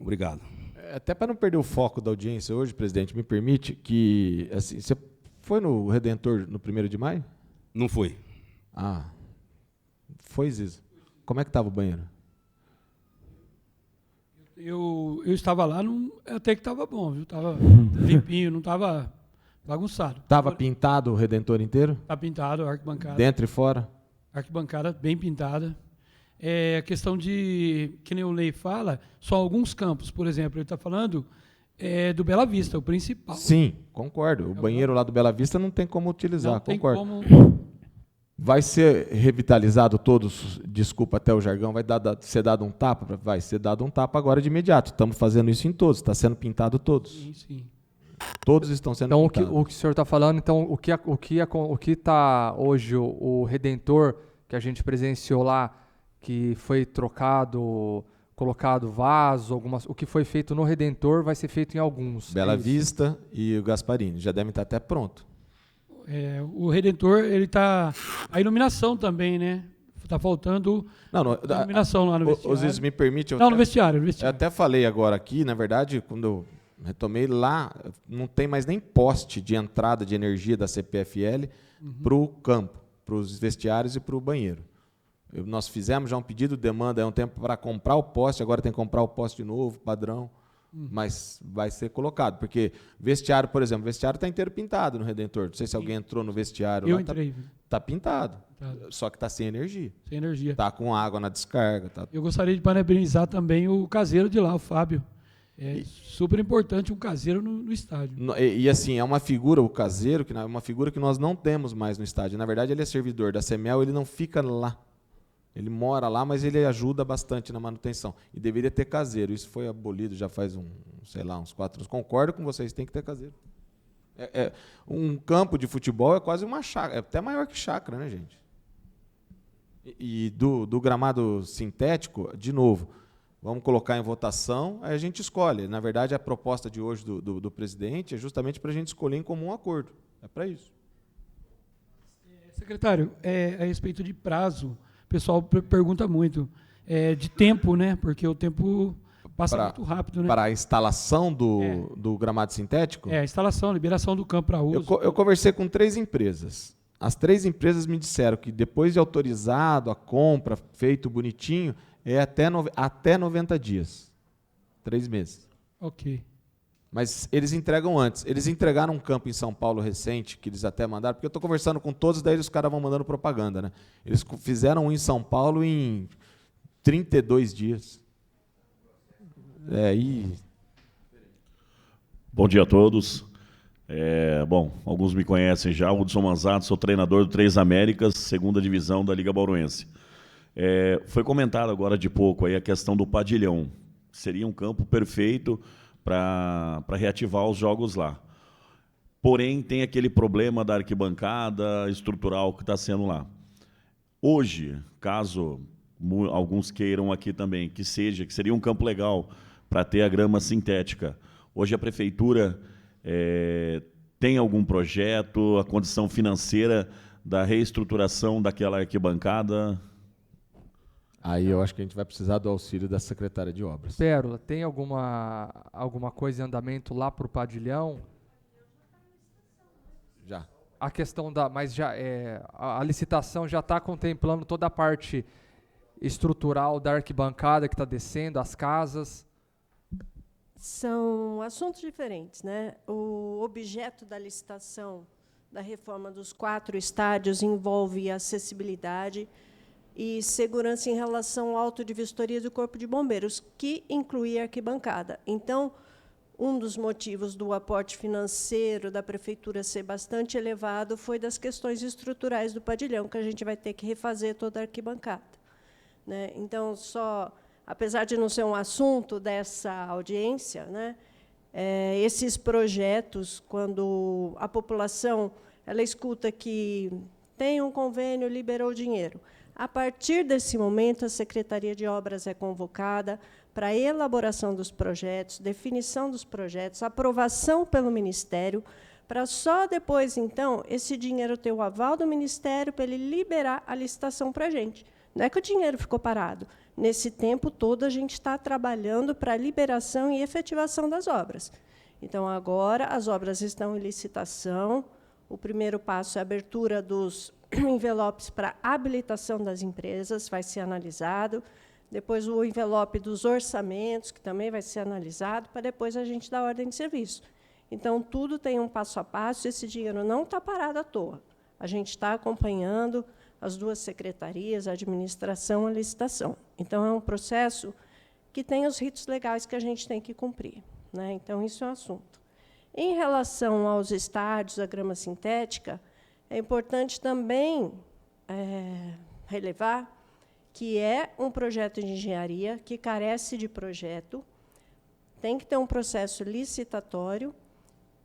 Obrigado. Até para não perder o foco da audiência hoje, presidente, me permite que... Assim, você foi no Redentor no 1º de maio? Não fui. Ah, foi, Ziza. Como é que estava o banheiro? Eu estava lá, até que estava bom, viu? Estava limpinho, não estava bagunçado. Estava pintado o Redentor inteiro? Está pintado, a arquibancada. Dentro e fora? Arquibancada bem pintada. A questão de, que nem o Lei fala, só alguns campos, por exemplo, ele está falando é do Bela Vista, o principal. Sim, concordo. O banheiro lá do Bela Vista não tem como utilizar, Não tem concordo. como... Vai ser revitalizado todos, desculpa até o jargão, vai ser dado um tapa? Vai ser dado um tapa agora de imediato. Estamos fazendo isso em todos, está sendo pintado todos. Sim, sim. Todos estão sendo Então, pintados. o que o senhor está falando, então, o que está hoje o Redentor, que a gente presenciou lá, que foi trocado, colocado vaso, o que foi feito no Redentor vai ser feito em alguns. Bela isso. Vista e o Gasparini, já devem estar até pronto. O Redentor, ele tá... A iluminação também, né? Está faltando a iluminação lá no vestiário. Os me permite... No vestiário. Eu até falei agora aqui, na verdade, quando eu retomei lá, não tem mais nem poste de entrada de energia da CPFL para o campo, para os vestiários e para o banheiro. Nós fizemos já um pedido de demanda há um tempo para comprar o poste, agora tem que comprar o poste novo, padrão, mas vai ser colocado, porque vestiário, por exemplo, o vestiário está inteiro pintado no Redentor. Não sei se alguém entrou no vestiário Eu lá. entrei. Está pintado, só que está sem energia. Sem energia. Está com água na descarga. Tá... Eu gostaria de parabenizar também o caseiro de lá, o Fábio. É super importante um caseiro no estádio. E assim, é uma figura, o caseiro, que é uma figura que nós não temos mais no estádio. Na verdade, ele é servidor da CEMEL, ele não fica lá. Ele mora lá, mas ele ajuda bastante na manutenção. E deveria ter caseiro. Isso foi abolido já faz uns 4 anos. Concordo com vocês, tem que ter caseiro. Um campo de futebol é quase uma chácara, é até maior que chácara, né, gente? E do gramado sintético, de novo, vamos colocar em votação, aí a gente escolhe. Na verdade, a proposta de hoje do presidente é justamente para a gente escolher em comum acordo. É para isso. Secretário, a respeito de prazo, o pessoal pergunta muito. De tempo, né? Porque o tempo passa muito rápido, né? Para a instalação do gramado sintético? A instalação, liberação do campo para uso. Eu conversei com 3 empresas. As 3 empresas me disseram que depois de autorizado a compra, feito bonitinho, é até 90 dias. 3 meses. Ok. Mas eles entregam antes. Eles entregaram um campo em São Paulo recente, que eles até mandaram, porque eu estou conversando com todos, daí os caras vão mandando propaganda, né? Eles fizeram um em São Paulo em 32 dias. Bom dia a todos. Bom, alguns me conhecem já, Hudson Manzato, sou treinador do Três Américas, 2ª divisão da Liga Bauruense. Foi comentado agora de pouco aí a questão do Padilhão. Seria um campo perfeito para reativar os jogos lá. Porém, tem aquele problema da arquibancada estrutural que está sendo lá. Hoje, caso alguns queiram aqui também, que seria um campo legal para ter a grama sintética. Hoje a prefeitura tem algum projeto, a condição financeira da reestruturação daquela arquibancada? Aí eu acho que a gente vai precisar do auxílio da secretária de obras. Pérola, tem alguma coisa em andamento lá para o Padilhão? Já. A questão mas já a licitação já está contemplando toda a parte estrutural da arquibancada que está descendo, as casas? São assuntos diferentes, né? O objeto da licitação da reforma dos 4 estádios envolve acessibilidade e segurança em relação ao auto de vistoria do Corpo de Bombeiros, que inclui a arquibancada. Então, um dos motivos do aporte financeiro da prefeitura ser bastante elevado foi das questões estruturais do Padilhão, que a gente vai ter que refazer toda a arquibancada, né? Então, apesar de não ser um assunto dessa audiência, né, esses projetos, quando a população ela escuta que tem um convênio, liberou dinheiro, a partir desse momento, a Secretaria de Obras é convocada para a elaboração dos projetos, definição dos projetos, aprovação pelo Ministério, para só depois, então, esse dinheiro ter o aval do Ministério para ele liberar a licitação para a gente. Não é que o dinheiro ficou parado. Nesse tempo todo, a gente está trabalhando para a liberação e efetivação das obras. Então, agora, as obras estão em licitação. O primeiro passo é a abertura dos envelopes para habilitação das empresas, vai ser analisado. Depois, o envelope dos orçamentos, que também vai ser analisado, para depois a gente dar ordem de serviço. Então, tudo tem um passo a passo, esse dinheiro não está parado à toa. A gente está acompanhando as 2 secretarias, a administração e a licitação. Então, é um processo que tem os ritos legais que a gente tem que cumprir, né? Então, isso é um assunto. Em relação aos estádios, a grama sintética, é importante também relevar que é um projeto de engenharia que carece de projeto, tem que ter um processo licitatório,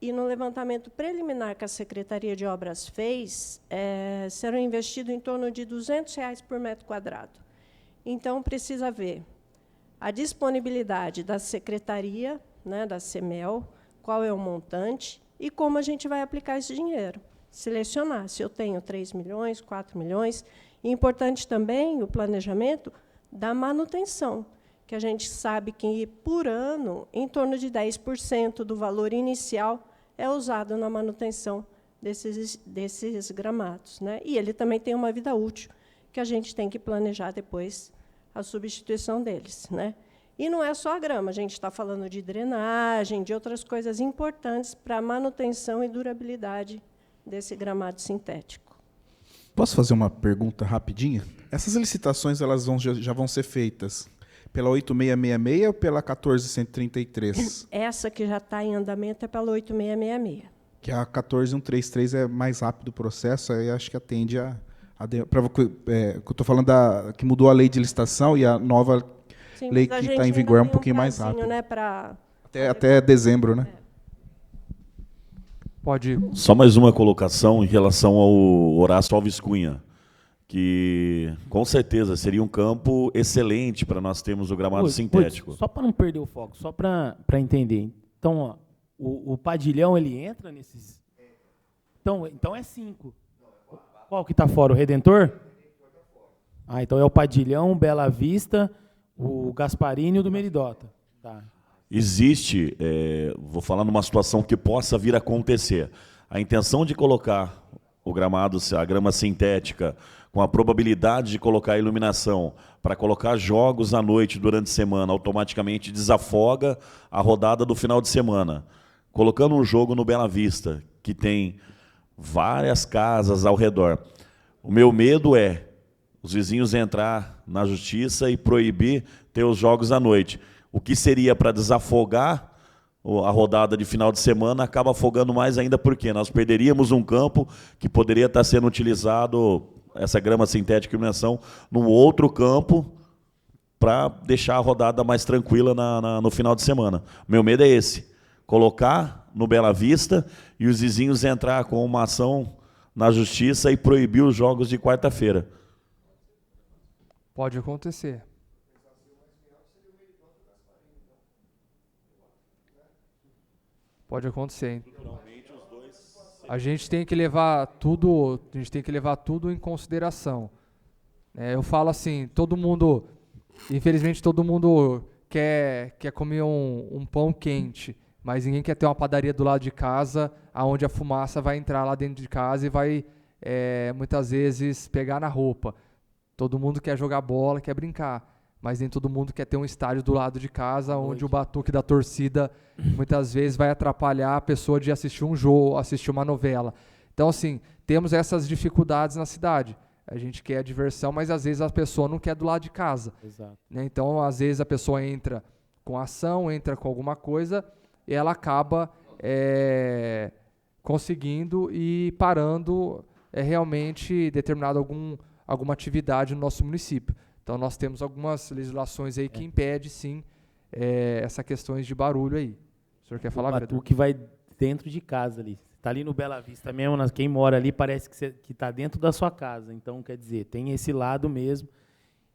e no levantamento preliminar que a Secretaria de Obras fez, serão investidos em torno de R$ 200 por metro quadrado. Então, precisa ver a disponibilidade da Secretaria, né, da CEMEL, qual é o montante e como a gente vai aplicar esse dinheiro. Selecionar se eu tenho 3 milhões, 4 milhões. E importante também o planejamento da manutenção, que a gente sabe que, por ano, em torno de 10% do valor inicial é usado na manutenção desses gramados, né? E ele também tem uma vida útil, que a gente tem que planejar depois a substituição deles, né? E não é só a grama, a gente está falando de drenagem, de outras coisas importantes para a manutenção e durabilidade desse gramado sintético. Posso fazer uma pergunta rapidinha? Essas licitações elas já vão ser feitas pela 8666 ou pela 14133? Essa que já está em andamento é pela 8666. Que a 14133 é mais rápido o processo, aí acho que atende a que eu estou falando que mudou a lei de licitação e a nova lei que está em vigor é um pouquinho mais rápido. Né, até dezembro, né? Pode ir. Só mais uma colocação em relação ao Horácio Alves Cunha, que com certeza seria um campo excelente para nós termos o gramado sintético. Só para não perder o foco, só para entender. Então, ó, o Padilhão ele entra nesses. Então é 5. Qual que está fora? O Redentor? Então é o Padilhão, Bela Vista, o Gasparini e o do Meridota. Tá. Existe, vou falar numa situação que possa vir a acontecer, a intenção de colocar o gramado, a grama sintética, com a probabilidade de colocar a iluminação para colocar jogos à noite durante a semana, automaticamente desafoga a rodada do final de semana. Colocando um jogo no Bela Vista, que tem várias casas ao redor. O meu medo é os vizinhos entrar na justiça e proibir ter os jogos à noite. O que seria para desafogar a rodada de final de semana acaba afogando mais ainda, porque nós perderíamos um campo que poderia estar sendo utilizado, essa grama sintética e iluminação, num outro campo para deixar a rodada mais tranquila no final de semana. Meu medo é esse, colocar no Bela Vista e os vizinhos entrar com uma ação na justiça e proibir os jogos de quarta-feira. Pode acontecer. Pode acontecer. A gente tem que levar tudo em consideração. Eu falo assim, infelizmente todo mundo quer comer um pão quente, mas ninguém quer ter uma padaria do lado de casa, onde a fumaça vai entrar lá dentro de casa e vai muitas vezes pegar na roupa. Todo mundo quer jogar bola, quer brincar, mas nem todo mundo quer ter um estádio do lado de casa, onde o batuque da torcida muitas vezes vai atrapalhar a pessoa de assistir um jogo, assistir uma novela. Então, assim, temos essas dificuldades na cidade. A gente quer a diversão, mas às vezes a pessoa não quer do lado de casa. Exato. Então, às vezes a pessoa entra com ação, entra com alguma coisa, e ela acaba conseguindo e parando realmente determinado alguma atividade no nosso município. Então, nós temos algumas legislações aí que impedem, sim, essas questões de barulho aí. O senhor quer falar, vereador? O que vai dentro de casa ali. Está ali no Bela Vista mesmo, quem mora ali parece que está dentro da sua casa. Então, quer dizer, tem esse lado mesmo.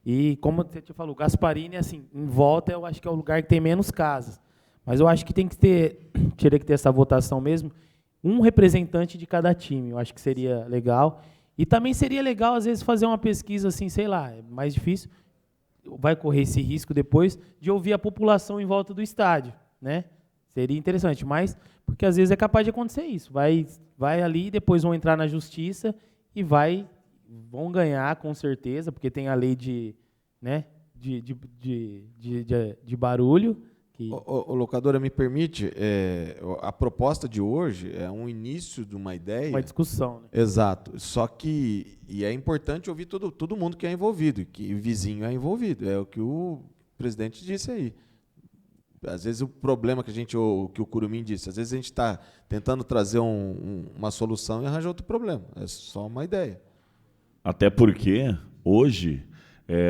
E, como você te falou, Gasparini, assim, em volta, eu acho que é o lugar que tem menos casas. Mas eu acho que teria que ter essa votação mesmo, um representante de cada time. Eu acho que seria legal. E também seria legal, às vezes, fazer uma pesquisa assim, sei lá, é mais difícil, vai correr esse risco depois de ouvir a população em volta do estádio, né? Seria interessante, mas porque às vezes é capaz de acontecer isso. Vai ali, depois vão entrar na justiça e vão ganhar com certeza, porque tem a lei de barulho. O locadora, me permite, a proposta de hoje é um início de uma ideia. Uma discussão, né? Exato. Só que é importante ouvir todo mundo que é envolvido, que o vizinho é envolvido. É o que o presidente disse aí. Às vezes o problema que o Curumim disse, às vezes a gente está tentando trazer uma solução e arranja outro problema. É só uma ideia. Até porque, hoje,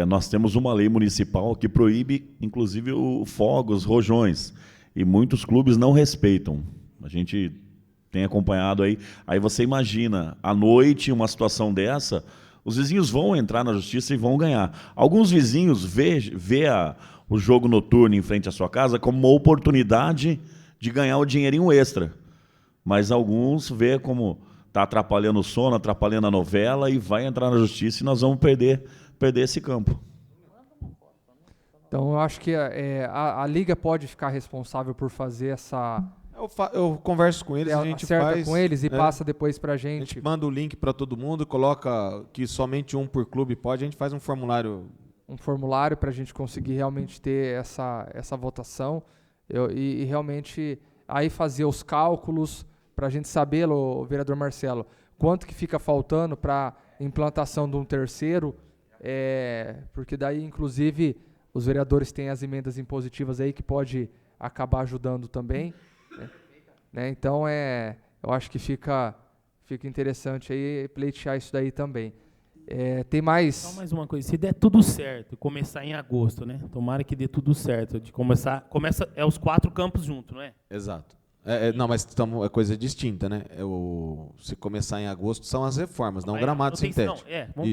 nós temos uma lei municipal que proíbe, inclusive, fogos, rojões. E muitos clubes não respeitam. A gente tem acompanhado aí. Aí você imagina, à noite, uma situação dessa, os vizinhos vão entrar na justiça e vão ganhar. Alguns vizinhos vê o jogo noturno em frente à sua casa como uma oportunidade de ganhar o dinheirinho extra. Mas alguns vê como está atrapalhando o sono, atrapalhando a novela, e vai entrar na justiça e nós vamos perder esse campo. Então, eu acho que a Liga pode ficar responsável por fazer essa... Eu converso com eles, a gente faz... com eles e passa depois para a gente. A gente manda o link para todo mundo, coloca que somente um por clube pode, a gente faz um formulário... para a gente conseguir realmente ter essa votação e realmente aí fazer os cálculos para a gente saber, o vereador Marcelo, quanto que fica faltando para implantação de um terceiro, porque daí, inclusive, os vereadores têm as emendas impositivas aí que pode acabar ajudando também. Né? Então, eu acho que fica interessante aí pleitear isso daí também. Tem mais... Só mais uma coisa, se der tudo certo, começar em agosto, né? Tomara que dê tudo certo. Começa os 4 campos juntos, não é? Exato. Não, mas é coisa distinta, né? Se começar em agosto, são as reformas, não o gramado sintético.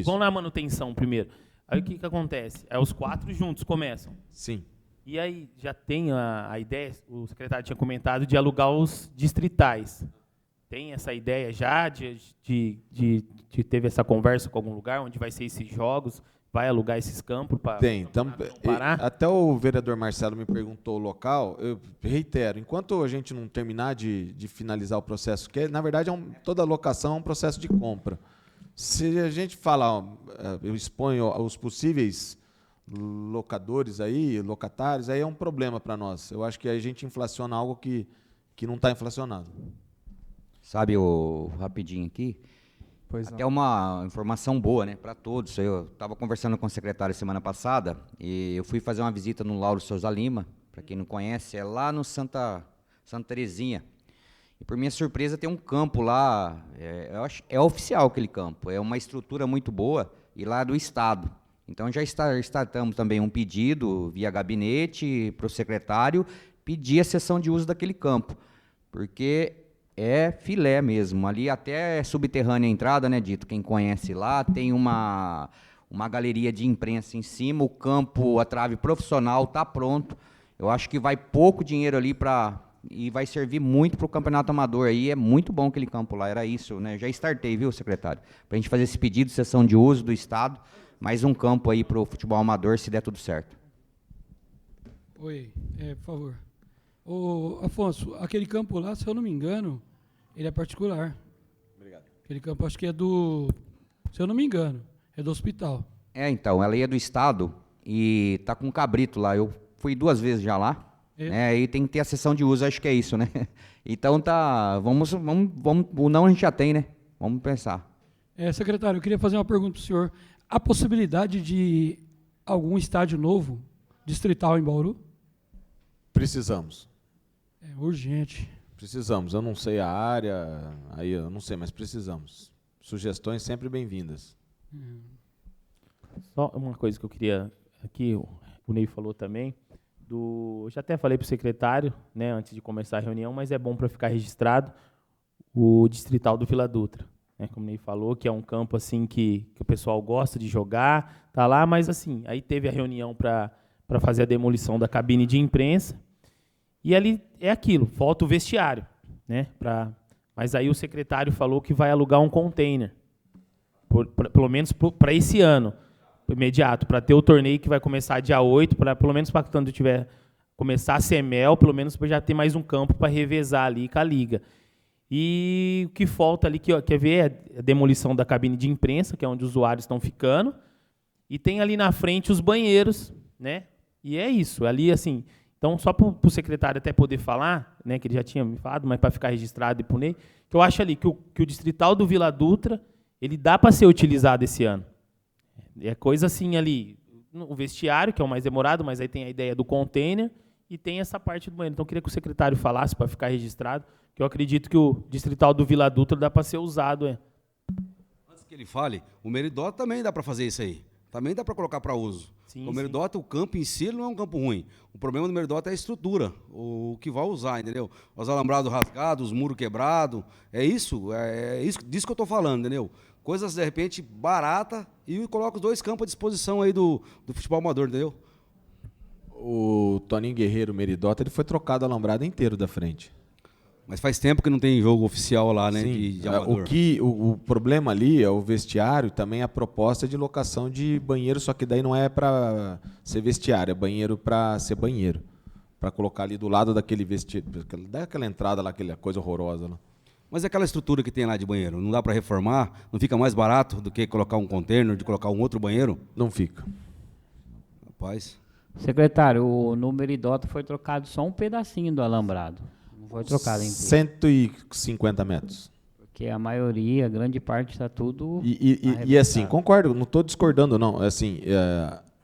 Vamos na manutenção primeiro. Aí o que acontece? Os 4 juntos começam. Sim. E aí já tem a ideia, o secretário tinha comentado, de alugar os distritais. Tem essa ideia já de teve essa conversa com algum lugar onde vai ser esses jogos, vai alugar esses campos para parar? Até o vereador Marcelo me perguntou o local, eu reitero, enquanto a gente não terminar de finalizar o processo, que na verdade toda locação é um processo de compra. Se a gente falar, eu exponho os possíveis locadores aí, locatários, aí é um problema para nós. Eu acho que a gente inflaciona algo que não está inflacionado. Sabe, rapidinho aqui, até uma informação boa, né, para todos. Eu estava conversando com o secretário semana passada e eu fui fazer uma visita no Lauro Souza Lima, para quem não conhece, é lá no Santa Terezinha. E por minha surpresa tem um campo lá, eu acho, é oficial aquele campo, é uma estrutura muito boa e lá é do Estado. Então já startamos também um pedido via gabinete para o secretário pedir a cessão de uso daquele campo, porque é filé mesmo. Ali até é subterrânea a entrada, né, Dito? Quem conhece lá, tem uma galeria de imprensa em cima, o campo, a trave profissional está pronto. Eu acho que vai pouco dinheiro ali e vai servir muito para o campeonato amador. Aí é muito bom aquele campo lá, era isso, né? Já startei, viu, secretário? Para a gente fazer esse pedido de cessão de uso do Estado, mais um campo aí para o futebol amador, se der tudo certo. Oi, por favor. Ô, Afonso, aquele campo lá, se eu não me engano, ele é particular. Obrigado. Aquele campo acho que é se eu não me engano, é do hospital. Então, ela é do Estado e tá com um cabrito lá. Eu fui 2 vezes já lá. E tem que ter a cessão de uso, acho que é isso, né? Então vamos, o não a gente já tem, né? Vamos pensar. Secretário, eu queria fazer uma pergunta para o senhor. A possibilidade de algum estádio novo, distrital em Bauru? Precisamos. É urgente. Precisamos. Eu não sei a área, aí eu não sei, mas precisamos. Sugestões sempre bem-vindas. Só uma coisa que eu queria aqui, o Ney falou também, eu já até falei para o secretário, né, antes de começar a reunião, mas é bom para ficar registrado, o distrital do Vila Dutra. Né, como o Ney falou, que é um campo assim que o pessoal gosta de jogar, tá lá, mas assim, aí teve a reunião para fazer a demolição da cabine de imprensa, e ali é aquilo, falta o vestiário, né? Mas aí o secretário falou que vai alugar um container, pelo menos para esse ano, imediato, para ter o torneio que vai começar dia 8, pelo menos para quando tiver começar a CEMEL, pelo menos para já ter mais um campo para revezar ali com a Liga. E o que falta ali, quer ver, é a demolição da cabine de imprensa, que é onde os usuários estão ficando, e tem ali na frente os banheiros, né? E é isso, ali assim... Então, só para o secretário até poder falar, né, que ele já tinha me falado, mas para ficar registrado e por Ney, que eu acho ali que o distrital do Vila Dutra, ele dá para ser utilizado esse ano. É coisa assim ali, o vestiário, que é o mais demorado, mas aí tem a ideia do container, e tem essa parte do banheiro. Então, eu queria que o secretário falasse, para ficar registrado, que eu acredito que o distrital do Vila Dutra dá para ser usado. Antes que ele fale, o Meridota também dá para fazer isso aí. Também dá para colocar para uso. Sim, o Meridota, o campo em si não é um campo ruim. O problema do Meridota é a estrutura, o que vai usar, entendeu? Os alambrados rasgados, os muros quebrados, é isso disso que eu estou falando, entendeu? Coisas, de repente, barata e coloca os 2 campos à disposição aí do futebol amador, entendeu? O Toninho Guerreiro Meridota, ele foi trocado o alambrado inteiro da frente. Mas faz tempo que não tem jogo oficial lá, né? Sim, de amador. O problema ali é o vestiário, também a proposta de locação de banheiro, só que daí não é para ser vestiário, é banheiro para ser banheiro. Para colocar ali do lado daquele vestiário, daquela entrada lá, aquela coisa horrorosa lá. Mas aquela estrutura que tem lá de banheiro, não dá para reformar? Não fica mais barato do que colocar um container, de colocar um outro banheiro? Não fica. Rapaz. Secretário, no Meridota foi trocado só um pedacinho do alambrado. Não foi trocado inteiro. 150 metros. Porque a maioria, a grande parte está tudo... E assim, concordo, não estou discordando não. Assim,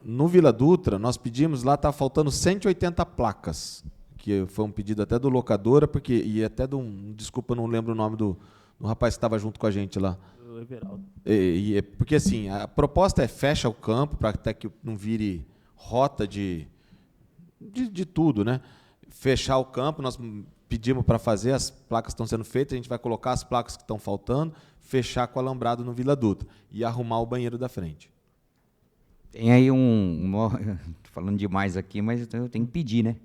no Vila Dutra, nós pedimos, lá está faltando 180 placas, que foi um pedido até do locadora, e até desculpa, não lembro o nome do rapaz que estava junto com a gente lá. O Everaldo. Porque assim, a proposta é fecha o campo, para até que não vire rota de tudo, né? Fechar o campo, nós pedimos para fazer, as placas estão sendo feitas, a gente vai colocar as placas que estão faltando, fechar com alambrado no Vila Dutra e arrumar o banheiro da frente. Tem aí falando demais aqui, mas eu tenho que pedir, né?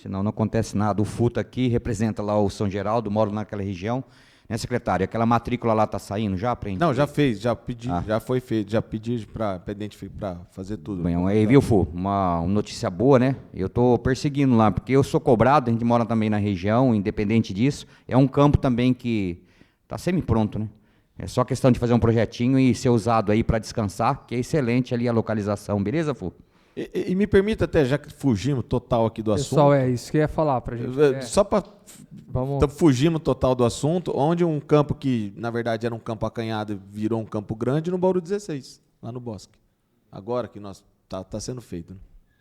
Senão não acontece nada. O FUTA aqui representa lá o São Geraldo, moro naquela região. Né, secretário? Aquela matrícula lá está saindo já? Não, já fez, já pedi, já foi feito, já pedi para fazer tudo. Bem, aí, viu, Fu? Uma notícia boa, né? Eu estou perseguindo lá, porque eu sou cobrado, a gente mora também na região, independente disso. É um campo também que está semi-pronto, né? É só questão de fazer um projetinho e ser usado aí para descansar, que é excelente ali a localização, beleza, Fu? E me permita até, já que fugimos total aqui do assunto... Pessoal, é isso que eu ia falar para a gente. Só para... Fugimos total do assunto, onde um campo que, na verdade, era um campo acanhado, virou um campo grande no Bauru 16, lá no Bosque. Agora que está sendo feito. Né?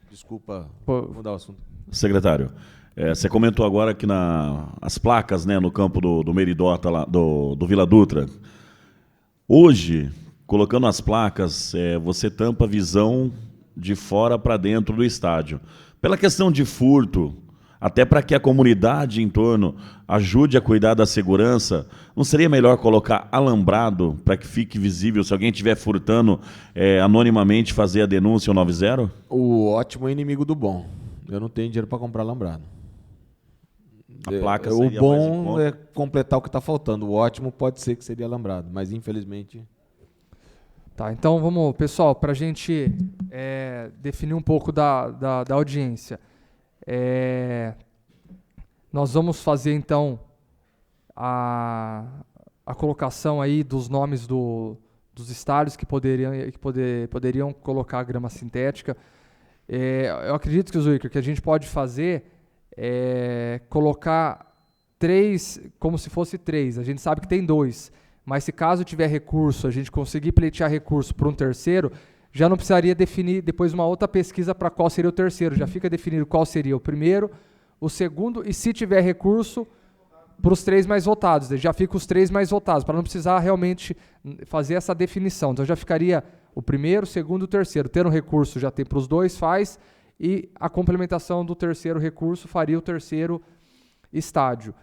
Desculpa mudar o assunto. Secretário, você comentou agora que as placas, né, no campo do Meridota, lá, do Vila Dutra. Hoje, colocando as placas, você tampa a visão de fora para dentro do estádio. Pela questão de furto, até para que a comunidade em torno ajude a cuidar da segurança, não seria melhor colocar alambrado para que fique visível, se alguém estiver furtando anonimamente, fazer a denúncia ao 90? O ótimo é inimigo do bom. Eu não tenho dinheiro para comprar alambrado. A placa o bom é completar o que está faltando. O ótimo pode ser que seria alambrado, mas infelizmente... Tá, então vamos, pessoal, para a gente definir um pouco da audiência. Nós vamos fazer, então, a colocação aí dos nomes dos estádios que poderiam colocar a grama sintética. Eu acredito que a gente pode fazer colocar 3, como se fosse 3. A gente sabe que tem 2. Mas se caso tiver recurso, a gente conseguir pleitear recurso para um terceiro, já não precisaria definir depois uma outra pesquisa para qual seria o terceiro. Já fica definido qual seria o primeiro, o segundo, e se tiver recurso, para os 3 mais votados. Já fica os 3 mais votados, para não precisar realmente fazer essa definição. Então já ficaria o primeiro, o segundo e o terceiro. Tendo recurso já tem para os 2, faz, e a complementação do terceiro recurso faria o terceiro estádio.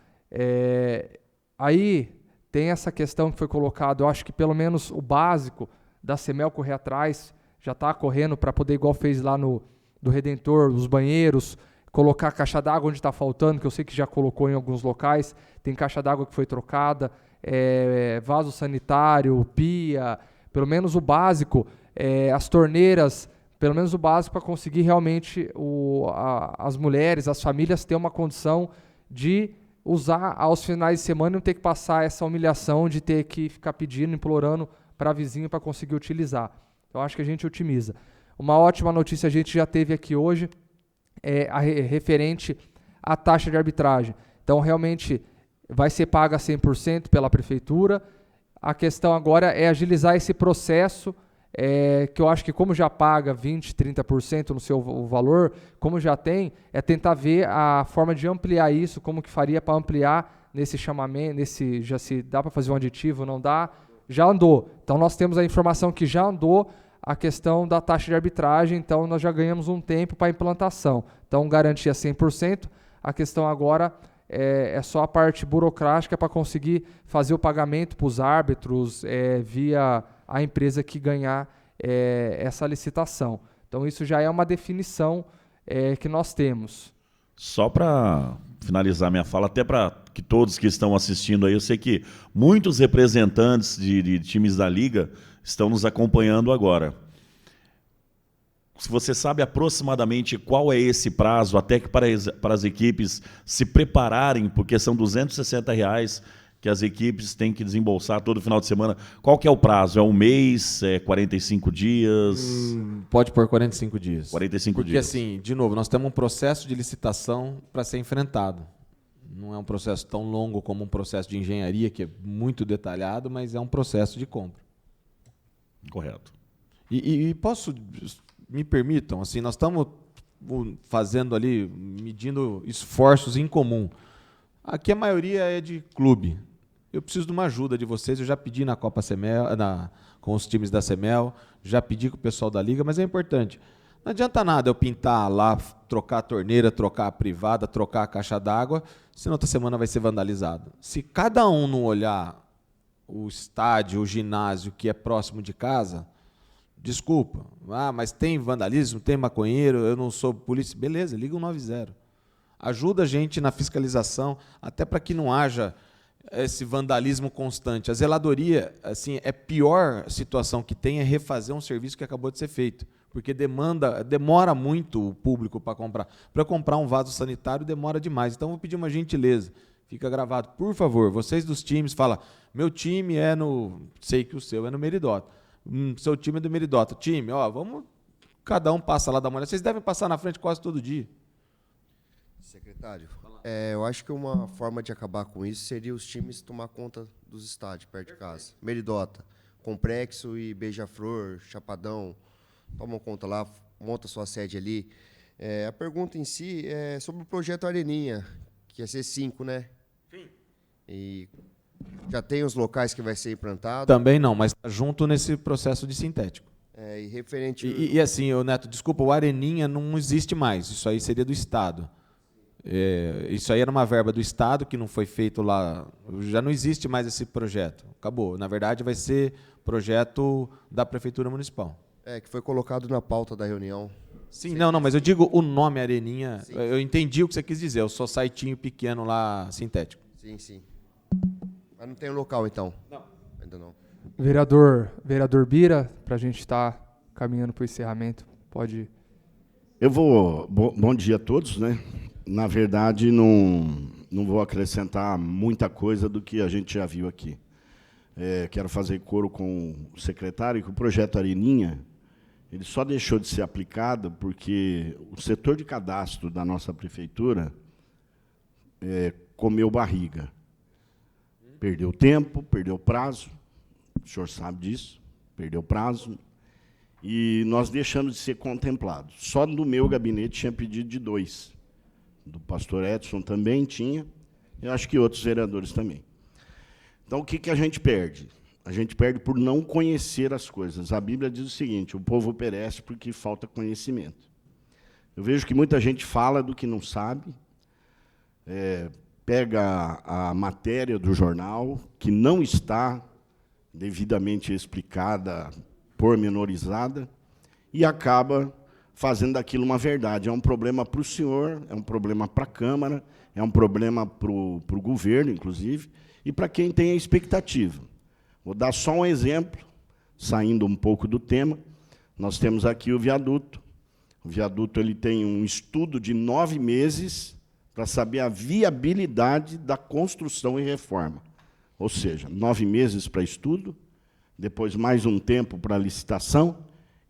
Aí... Tem essa questão que foi colocada, eu acho que pelo menos o básico da CEMEL correr atrás, já está correndo para poder, igual fez lá do Redentor, os banheiros, colocar caixa d'água onde está faltando, que eu sei que já colocou em alguns locais, tem caixa d'água que foi trocada, vaso sanitário, pia, pelo menos o básico, as torneiras, pelo menos o básico para conseguir realmente as mulheres, as famílias ter uma condição de usar aos finais de semana e não ter que passar essa humilhação de ter que ficar pedindo, implorando para vizinho para conseguir utilizar. Eu acho que a gente otimiza. Uma ótima notícia a gente já teve aqui hoje, referente à taxa de arbitragem. Então, realmente, vai ser paga 100% pela prefeitura. A questão agora é agilizar esse processo que eu acho que como já paga 20%, 30% no seu valor, como já tem, é tentar ver a forma de ampliar isso, como que faria para ampliar nesse chamamento, já se dá para fazer um aditivo, não dá, já andou. Então nós temos a informação que já andou a questão da taxa de arbitragem, então nós já ganhamos um tempo para a implantação. Então garantia 100%, a questão agora é só a parte burocrática para conseguir fazer o pagamento para os árbitros via a empresa que ganhar essa licitação. Então isso já é uma definição que nós temos. Só para finalizar minha fala, até para que todos que estão assistindo aí, eu sei que muitos representantes de times da Liga estão nos acompanhando agora. Se você sabe aproximadamente qual é esse prazo, até que para as equipes se prepararem, porque são R$260 que as equipes têm que desembolsar todo final de semana. Qual que é o prazo? É um mês? É 45 dias? Pode pôr 45 dias. 45 porque, dias. Porque, assim, de novo, nós temos um processo de licitação para ser enfrentado. Não é um processo tão longo como um processo de engenharia, que é muito detalhado, mas é um processo de compra. Correto. E posso... Me permitam, assim, nós estamos fazendo ali, medindo esforços em comum. Aqui a maioria é de clube. Eu preciso de uma ajuda de vocês. Eu já pedi na Copa Semel, com os times da Semel, já pedi com o pessoal da Liga, mas é importante. Não adianta nada eu pintar lá, trocar a torneira, trocar a privada, trocar a caixa d'água, se na outra semana vai ser vandalizado. Se cada um não olhar o estádio, o ginásio que é próximo de casa... Desculpa, mas tem vandalismo, tem maconheiro, eu não sou polícia. Beleza, liga o 190. Ajuda a gente na fiscalização, até para que não haja esse vandalismo constante. A zeladoria, assim, a pior situação que tem é refazer um serviço que acabou de ser feito, porque demora muito o público para comprar. Para comprar um vaso sanitário demora demais. Então, vou pedir uma gentileza. Fica gravado. Por favor, vocês dos times, fala, meu time é no... Sei que o seu é no Meridota. Seu time é do Meridota. Time, vamos... Cada um passa lá da manhã. Vocês devem passar na frente quase todo dia. Secretário, eu acho que uma forma de acabar com isso seria os times tomar conta dos estádios perto de casa. Meridota, Complexo e Beija-Flor, Chapadão, tomam conta lá, monta sua sede ali. A pergunta em si é sobre o projeto Areninha, que ia ser 5, né? Sim. E... já tem os locais que vai ser implantado? Também não, mas está junto nesse processo de sintético. E referente... E assim, Neto, desculpa, o Areninha não existe mais. Isso aí seria do Estado. Isso aí era uma verba do Estado que não foi feito lá. Já não existe mais esse projeto. Acabou. Na verdade, vai ser projeto da Prefeitura Municipal. Que foi colocado na pauta da reunião. Sim, não, mas eu digo o nome Areninha. Sim. Eu entendi o que você quis dizer. O societinho pequeno lá, sintético. Sim, sim. Mas não tem local, então? Não. Ainda não. Vereador Bira, para a gente estar caminhando para o encerramento, pode... Eu vou... Bom dia a todos, né? Na verdade, não vou acrescentar muita coisa do que a gente já viu aqui. Quero fazer coro com o secretário que o projeto Areninha ele só deixou de ser aplicado porque o setor de cadastro da nossa prefeitura comeu barriga. Perdeu tempo, perdeu prazo, o senhor sabe disso, perdeu prazo, e nós deixamos de ser contemplados. Só no meu gabinete tinha pedido de 2, do pastor Edson também tinha, eu acho que outros vereadores também. Então, o que a gente perde? A gente perde por não conhecer as coisas. A Bíblia diz o seguinte, o povo perece porque falta conhecimento. Eu vejo que muita gente fala do que não sabe, pega a matéria do jornal, que não está devidamente explicada, pormenorizada, e acaba fazendo daquilo uma verdade. É um problema para o senhor, é um problema para a Câmara, é um problema para o governo, inclusive, e para quem tem a expectativa. Vou dar só um exemplo, saindo um pouco do tema. Nós temos aqui o viaduto. O viaduto ele tem um estudo de 9 meses para saber a viabilidade da construção e reforma. Ou seja, 9 meses para estudo, depois mais um tempo para licitação,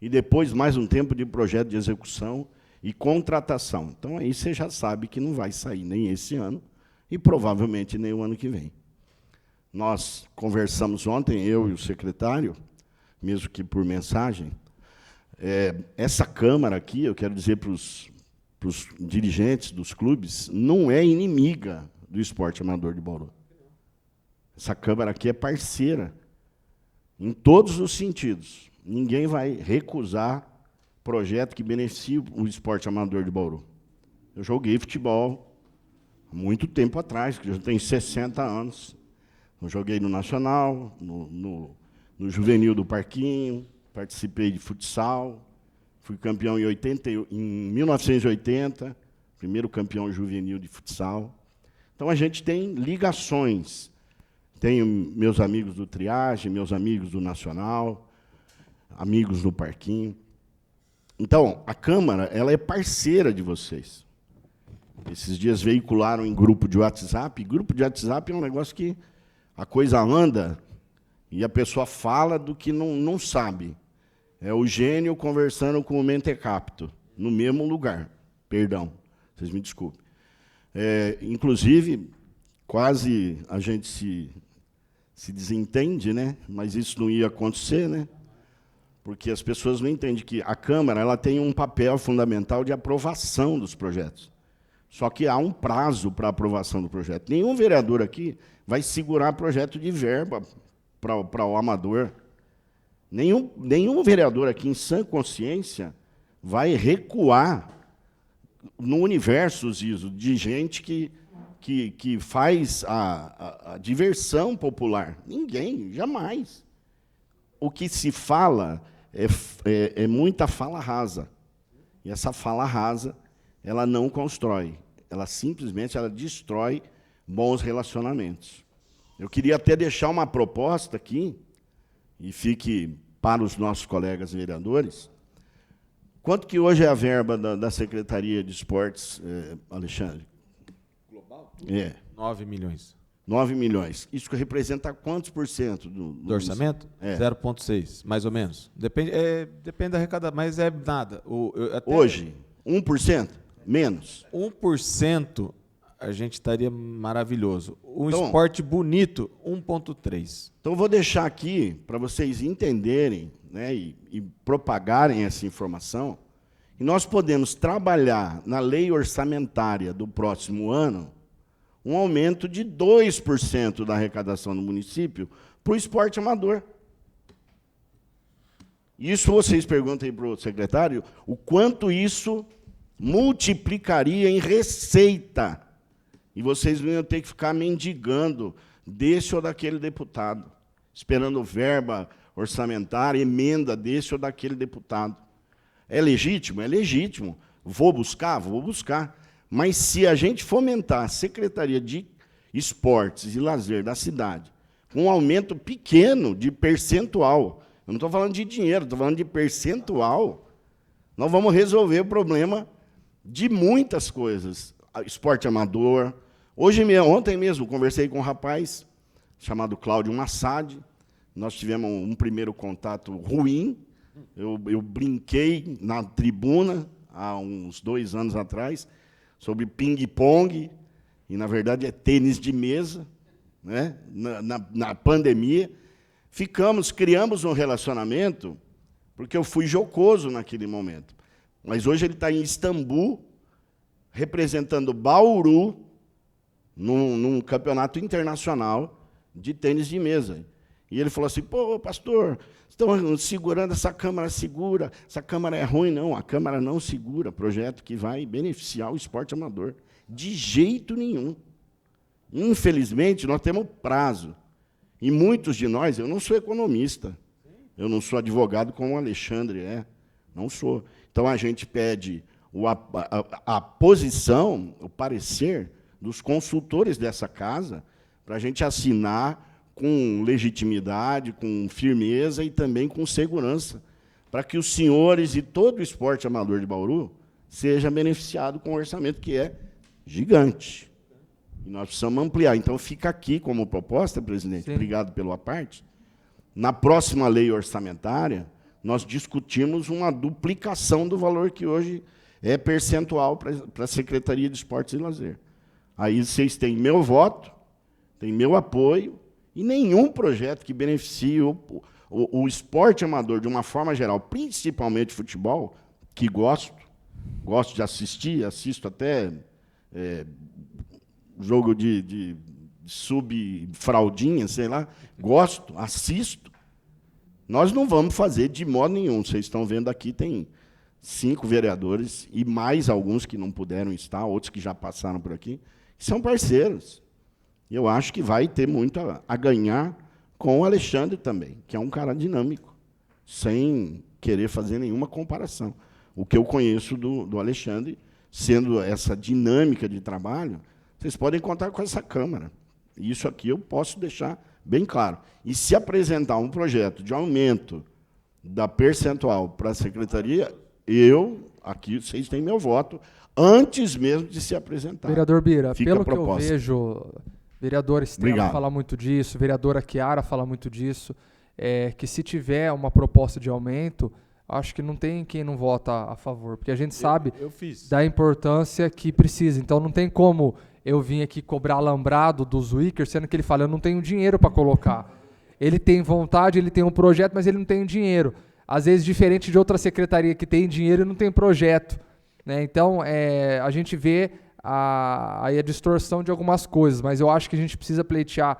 e depois mais um tempo de projeto de execução e contratação. Então, aí você já sabe que não vai sair nem esse ano, e provavelmente nem o ano que vem. Nós conversamos ontem, eu e o secretário, mesmo que por mensagem. Essa Câmara aqui, eu quero dizer para os dirigentes dos clubes, não é inimiga do esporte amador de Bauru. Essa Câmara aqui é parceira, em todos os sentidos. Ninguém vai recusar projeto que beneficie o esporte amador de Bauru. Eu joguei futebol há muito tempo atrás, que eu já tenho 60 anos. Eu joguei no Nacional, no Juvenil do Parquinho, participei de futsal, fui campeão em 1980, primeiro campeão juvenil de futsal. Então, a gente tem ligações. Tenho meus amigos do Triagem, meus amigos do Nacional, amigos do Parquinho. Então, a Câmara ela é parceira de vocês. Esses dias veicularam em grupo de WhatsApp. Grupo de WhatsApp é um negócio que a coisa anda e a pessoa fala do que não sabe. É o gênio conversando com o mentecapto, no mesmo lugar. Perdão, vocês me desculpem. Inclusive, quase a gente se desentende, né? Mas isso não ia acontecer, né? Porque as pessoas não entendem que a Câmara ela tem um papel fundamental de aprovação dos projetos. Só que há um prazo para a aprovação do projeto. Nenhum vereador aqui vai segurar projeto de verba para o amador. Nenhum vereador aqui, em sã consciência, vai recuar no universo, Zizo, de gente que faz a diversão popular. Ninguém, jamais. O que se fala é muita fala rasa. E essa fala rasa, ela não constrói. Ela simplesmente destrói bons relacionamentos. Eu queria até deixar uma proposta aqui, e fique para os nossos colegas vereadores. Quanto que hoje é a verba da Secretaria de Esportes, Alexandre? Global? 9 milhões. 9 milhões. Isso representa quantos por cento do orçamento? 0,6, mais ou menos. Depende da arrecadação, mas é nada. Hoje, 1%? Menos. 1% a gente estaria maravilhoso. Esporte bonito, 1,3. Então, vou deixar aqui para vocês entenderem, né, e propagarem essa informação. E nós podemos trabalhar na lei orçamentária do próximo ano um aumento de 2% da arrecadação do município para o esporte amador. Isso vocês perguntem para o secretário o quanto isso multiplicaria em receita. E vocês não iam ter que ficar mendigando desse ou daquele deputado, esperando verba orçamentária, emenda desse ou daquele deputado. É legítimo? É legítimo. Vou buscar? Vou buscar. Mas se a gente fomentar a Secretaria de Esportes e Lazer da cidade, com um aumento pequeno de percentual, eu não estou falando de dinheiro, estou falando de percentual, nós vamos resolver o problema de muitas coisas. Esporte amador. Ontem mesmo, conversei com um rapaz chamado Cláudio Massad. Nós tivemos um primeiro contato ruim. Eu brinquei na tribuna, há uns 2 anos atrás, sobre ping-pong, e, na verdade, é tênis de mesa, né? Na pandemia. Criamos um relacionamento, porque eu fui jocoso naquele momento. Mas hoje ele está em Istambul, representando Bauru, num campeonato internacional de tênis de mesa. E ele falou assim, pô, pastor, estão segurando, essa Câmara segura, essa Câmara é ruim. Não, a Câmara não segura projeto que vai beneficiar o esporte amador. De jeito nenhum. Infelizmente, nós temos prazo. E muitos de nós, eu não sou economista, eu não sou advogado como o Alexandre é, não sou. Então, a gente pede a posição, o parecer dos consultores dessa casa, para a gente assinar com legitimidade, com firmeza e também com segurança, para que os senhores e todo o esporte amador de Bauru seja beneficiado com um orçamento que é gigante. E nós precisamos ampliar. Então, fica aqui como proposta, presidente, sim, obrigado pela parte. Na próxima lei orçamentária, nós discutimos uma duplicação do valor que hoje é percentual para a Secretaria de Esportes e Lazer. Aí vocês têm meu voto, têm meu apoio, e nenhum projeto que beneficie O esporte amador, de uma forma geral, principalmente futebol, que gosto de assistir, assisto até jogo de sub-fraldinha, sei lá, gosto, assisto. Nós não vamos fazer de modo nenhum. Vocês estão vendo aqui, tem 5 vereadores e mais alguns que não puderam estar, outros que já passaram por aqui, são parceiros. Eu acho que vai ter muito a ganhar com o Alexandre também, que é um cara dinâmico, sem querer fazer nenhuma comparação. O que eu conheço do Alexandre, sendo essa dinâmica de trabalho, vocês podem contar com essa Câmara. Isso aqui eu posso deixar bem claro. E se apresentar um projeto de aumento da percentual para a secretaria, aqui vocês têm meu voto, antes mesmo de se apresentar. Vereador Bira, Fica pelo que eu vejo, vereador Estela fala muito disso, vereadora Chiara fala muito disso, que se tiver uma proposta de aumento, acho que não tem quem não vota a favor, porque a gente sabe da importância que precisa. Então não tem como eu vim aqui cobrar alambrado do Zwicker, sendo que ele fala, eu não tenho dinheiro para colocar. Ele tem vontade, ele tem um projeto, mas ele não tem dinheiro. Às vezes, diferente de outra secretaria que tem dinheiro e não tem projeto, né? Então, a gente vê a distorção de algumas coisas, mas eu acho que a gente precisa pleitear,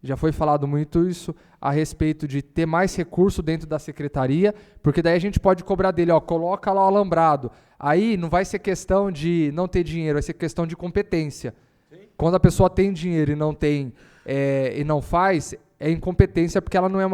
já foi falado muito isso, a respeito de ter mais recurso dentro da secretaria, porque daí a gente pode cobrar dele, coloca lá o alambrado. Aí não vai ser questão de não ter dinheiro, vai ser questão de competência. Sim. Quando a pessoa tem dinheiro e não tem e não faz, é incompetência, porque ela não é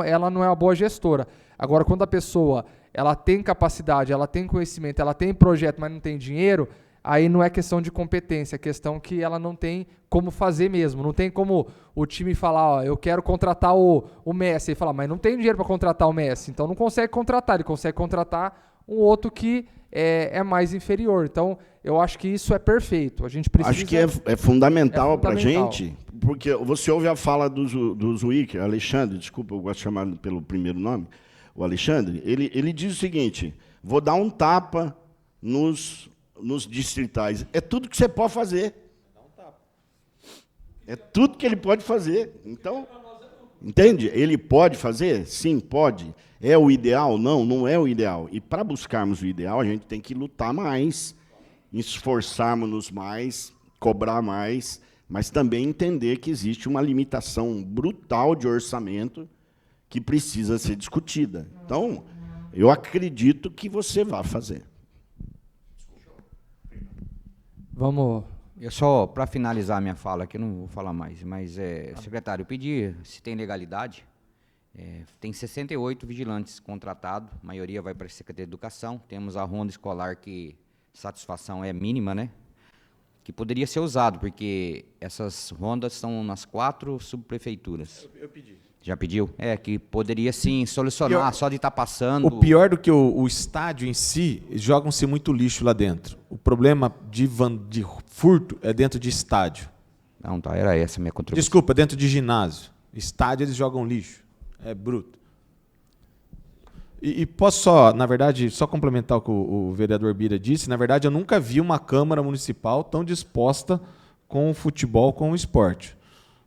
uma boa gestora. Agora, quando a pessoa ela tem capacidade, ela tem conhecimento, ela tem projeto, mas não tem dinheiro, aí não é questão de competência, é questão que ela não tem como fazer mesmo. Não tem como o time falar, eu quero contratar o Messi, e falar, mas não tem dinheiro para contratar o Messi, então não consegue contratar, ele consegue contratar um outro que é mais inferior. Então, eu acho que isso é perfeito. A gente precisa... Acho que é fundamental para a gente, porque você ouve a fala do Zwicker, Alexandre, desculpa, eu gosto de chamar pelo primeiro nome, o Alexandre, ele diz o seguinte, vou dar um tapa nos distritais. É tudo que você pode fazer. É tudo que ele pode fazer. Então, entende? Ele pode fazer? Sim, pode. É o ideal? Não, não é o ideal. E para buscarmos o ideal, a gente tem que lutar mais, esforçarmos-nos mais, cobrar mais, mas também entender que existe uma limitação brutal de orçamento que precisa ser discutida. Então, eu acredito que você vai fazer. Vamos... Eu só, para finalizar a minha fala, aqui eu não vou falar mais, mas, secretário, eu pedi se tem legalidade. Tem 68 vigilantes contratados, a maioria vai para a Secretaria de Educação. Temos a ronda escolar, que satisfação é mínima, né? Que poderia ser usado, porque essas rondas estão nas 4 subprefeituras. Eu pedi. Já pediu? Que poderia sim solucionar, só de estar passando. O pior do que o estádio em si, jogam-se muito lixo lá dentro. O problema de furto é dentro de estádio. Não, tá, era essa a minha contribuição. Desculpa, dentro de ginásio. Estádio eles jogam lixo. É bruto. E posso só, na verdade, só complementar o que o vereador Bira disse. Na verdade, eu nunca vi uma Câmara Municipal tão disposta com o futebol, com o esporte.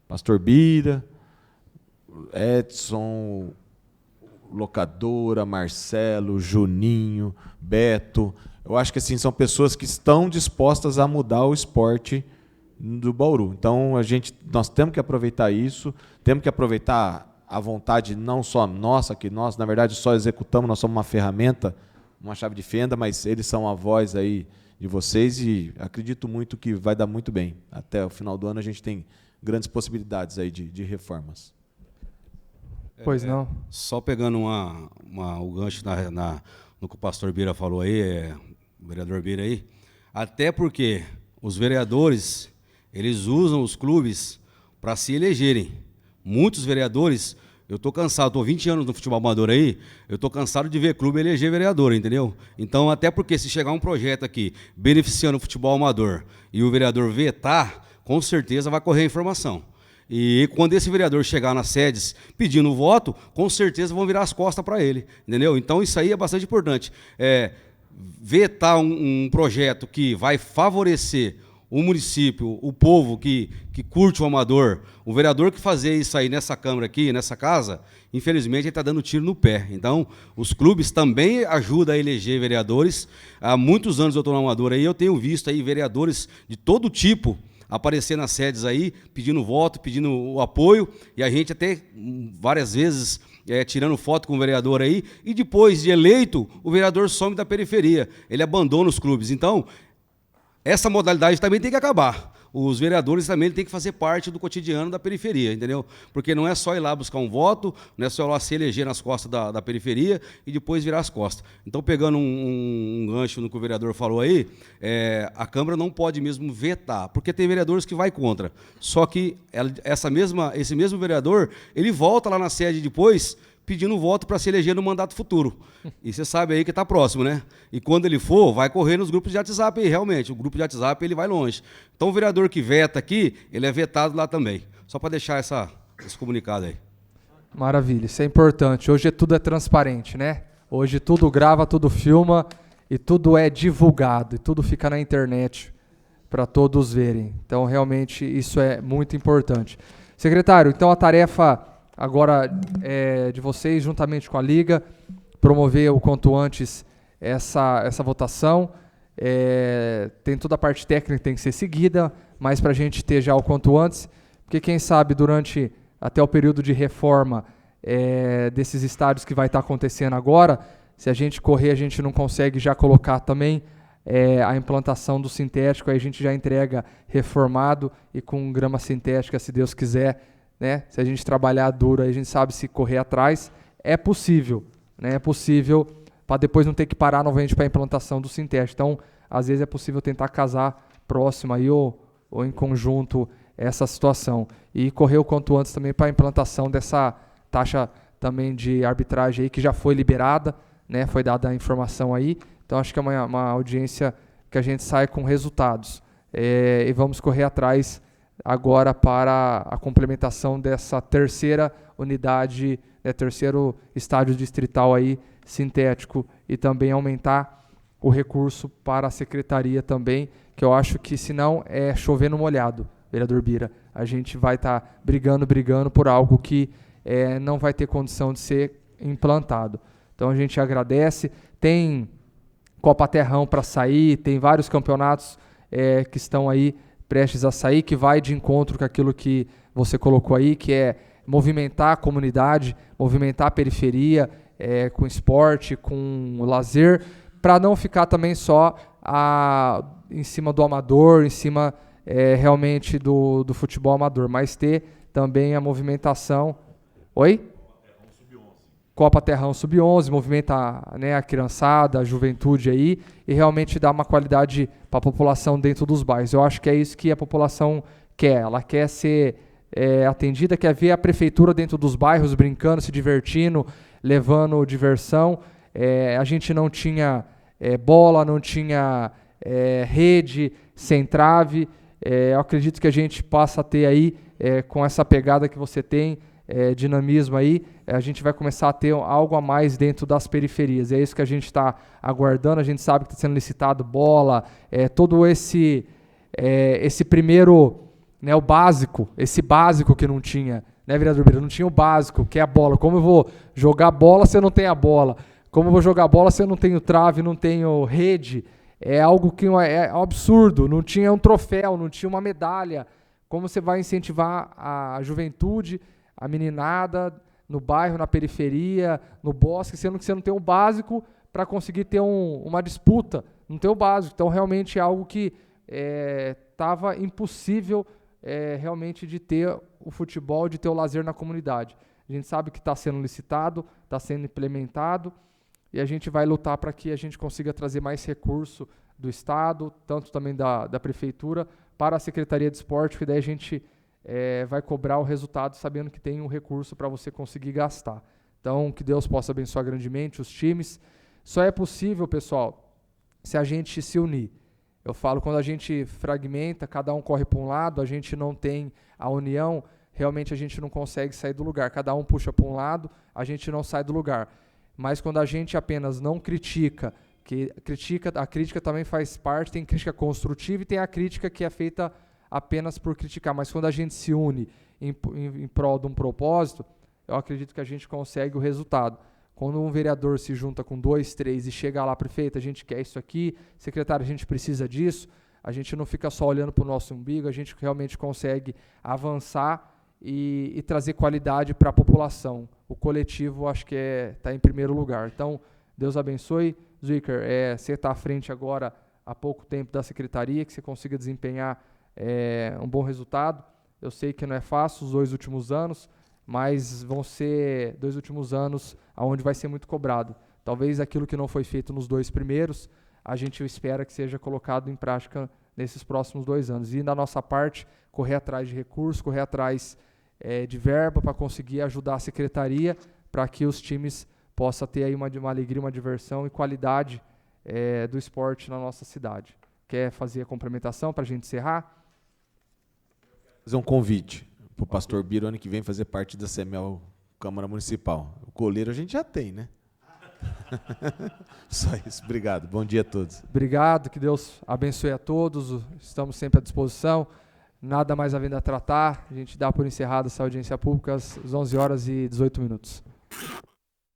Pastor Bira, Edson, Locadora, Marcelo, Juninho, Beto. Eu acho que assim, são pessoas que estão dispostas a mudar o esporte do Bauru. Então, nós temos que aproveitar isso, temos que aproveitar a vontade não só nossa, que nós, na verdade, só executamos, nós somos uma ferramenta, uma chave de fenda, mas eles são a voz aí de vocês e acredito muito que vai dar muito bem. Até o final do ano a gente tem grandes possibilidades aí de reformas. Pois não. Só pegando o gancho no que o pastor Bira falou aí, o vereador Bira aí, até porque os vereadores, eles usam os clubes para se elegerem. Muitos vereadores, eu estou cansado, estou 20 anos no futebol amador aí, eu estou cansado de ver clube eleger vereador, entendeu? Então, até porque se chegar um projeto aqui beneficiando o futebol amador e o vereador vetar, com certeza vai correr a informação. E quando esse vereador chegar nas sedes pedindo voto, com certeza vão virar as costas para ele, entendeu? Então isso aí é bastante importante. Vetar um projeto que vai favorecer o município, o povo que curte o amador, o vereador que fazer isso aí nessa Câmara aqui, nessa casa, infelizmente ele está dando tiro no pé. Então, os clubes também ajudam a eleger vereadores. Há muitos anos eu estou no amador aí, eu tenho visto aí vereadores de todo tipo aparecer nas sedes aí, pedindo voto, pedindo o apoio, e a gente até várias vezes tirando foto com o vereador aí, e depois de eleito, o vereador some da periferia, ele abandona os clubes. Então, essa modalidade também tem que acabar. Os vereadores também têm que fazer parte do cotidiano da periferia, entendeu? Porque não é só ir lá buscar um voto, não é só ir lá se eleger nas costas da periferia e depois virar as costas. Então, pegando um gancho no que o vereador falou aí, a Câmara não pode mesmo vetar, porque tem vereadores que vai contra. Só que esse mesmo vereador, ele volta lá na sede depois, pedindo voto para se eleger no mandato futuro. E você sabe aí que está próximo, né? E quando ele for, vai correr nos grupos de WhatsApp aí, realmente. O grupo de WhatsApp ele vai longe. Então o vereador que veta aqui, ele é vetado lá também. Só para deixar esse comunicado aí. Maravilha, isso é importante. Hoje tudo é transparente, né? Hoje tudo grava, tudo filma e tudo é divulgado. E tudo fica na internet para todos verem. Então realmente isso é muito importante. Secretário, então a tarefa agora de vocês, juntamente com a Liga, promover o quanto antes essa votação. Tem toda a parte técnica que tem que ser seguida, mas para a gente ter já o quanto antes, porque quem sabe durante até o período de reforma desses estádios que vai estar acontecendo agora, se a gente correr, a gente não consegue já colocar também a implantação do sintético, aí a gente já entrega reformado e com grama sintética, se Deus quiser, né? Se a gente trabalhar duro, a gente sabe se correr atrás, é possível, né? É possível para depois não ter que parar novamente para a implantação do sintético. Então, às vezes é possível tentar casar próximo aí ou em conjunto essa situação. E correr o quanto antes também para a implantação dessa taxa também de arbitragem aí que já foi liberada, né? Foi dada a informação aí. Então, acho que é uma audiência que a gente sai com resultados. E vamos correr atrás agora para a complementação dessa terceira unidade, terceiro estádio distrital aí, sintético, e também aumentar o recurso para a secretaria também, que eu acho que senão é chover no molhado, vereador Bira. A gente vai estar brigando por algo que não vai ter condição de ser implantado. Então a gente agradece. Tem Copa Terrão para sair, tem vários campeonatos que estão aí prestes a sair, que vai de encontro com aquilo que você colocou aí, que é movimentar a comunidade, movimentar a periferia, com esporte, com lazer, para não ficar também só em cima do amador, em cima realmente do futebol amador, mas ter também a movimentação. Oi? Copa Terrão Sub-11, movimenta, né, a criançada, a juventude aí, e realmente dá uma qualidade para a população dentro dos bairros. Eu acho que é isso que a população quer. Ela quer ser atendida, quer ver a prefeitura dentro dos bairros brincando, se divertindo, levando diversão. A gente não tinha bola, não tinha rede, sem trave. Eu acredito que a gente passa a ter aí, com essa pegada que você tem, dinamismo aí, a gente vai começar a ter algo a mais dentro das periferias. É isso que a gente está aguardando. A gente sabe que está sendo licitado bola, todo esse primeiro, né, o básico, esse básico que não tinha, né, vereador Bira? Não tinha o básico, que é a bola. Como eu vou jogar bola se eu não tenho a bola? Como eu vou jogar bola se eu não tenho trave, não tenho rede? É algo que é um absurdo. Não tinha um troféu, não tinha uma medalha. Como você vai incentivar a juventude, a meninada no bairro, na periferia, no bosque, sendo que você não tem o básico para conseguir ter uma disputa, não tem o básico. Então, realmente é algo que estava impossível realmente de ter o futebol, de ter o lazer na comunidade. A gente sabe que está sendo licitado, está sendo implementado, e a gente vai lutar para que a gente consiga trazer mais recurso do Estado, tanto também da Prefeitura, para a Secretaria de Esporte, que daí a gente vai cobrar o resultado sabendo que tem um recurso para você conseguir gastar. Então, que Deus possa abençoar grandemente os times. Só é possível, pessoal, se a gente se unir. Eu falo, quando a gente fragmenta, cada um corre para um lado, a gente não tem a união, realmente a gente não consegue sair do lugar. Cada um puxa para um lado, a gente não sai do lugar. Mas quando a gente apenas não critica, que a crítica também faz parte, tem crítica construtiva e tem a crítica que é feita apenas por criticar, mas quando a gente se une em prol de um propósito, eu acredito que a gente consegue o resultado. Quando um vereador se junta com 2, 3 e chega lá, prefeito, a gente quer isso aqui, secretário, a gente precisa disso, a gente não fica só olhando para o nosso umbigo, a gente realmente consegue avançar e trazer qualidade para a população. O coletivo, acho que está em primeiro lugar. Então, Deus abençoe. Zwicker, você está à frente agora há pouco tempo da secretaria, que você consiga desempenhar um bom resultado. Eu sei que não é fácil os 2 últimos anos, mas vão ser 2 últimos anos onde vai ser muito cobrado. Talvez aquilo que não foi feito nos 2 primeiros, a gente espera que seja colocado em prática nesses próximos 2 anos. E, da nossa parte, correr atrás de recursos, correr atrás de verba para conseguir ajudar a secretaria para que os times possam ter aí uma alegria, uma diversão e qualidade do esporte na nossa cidade. Quer fazer a complementação para a gente encerrar? Fazer um convite para o pastor Biro ano que vem fazer parte da CEMEL Câmara Municipal. O goleiro a gente já tem, né? Só isso. Obrigado. Bom dia a todos. Obrigado. Que Deus abençoe a todos. Estamos sempre à disposição. Nada mais havendo a tratar. A gente dá por encerrada essa audiência pública às 11h18.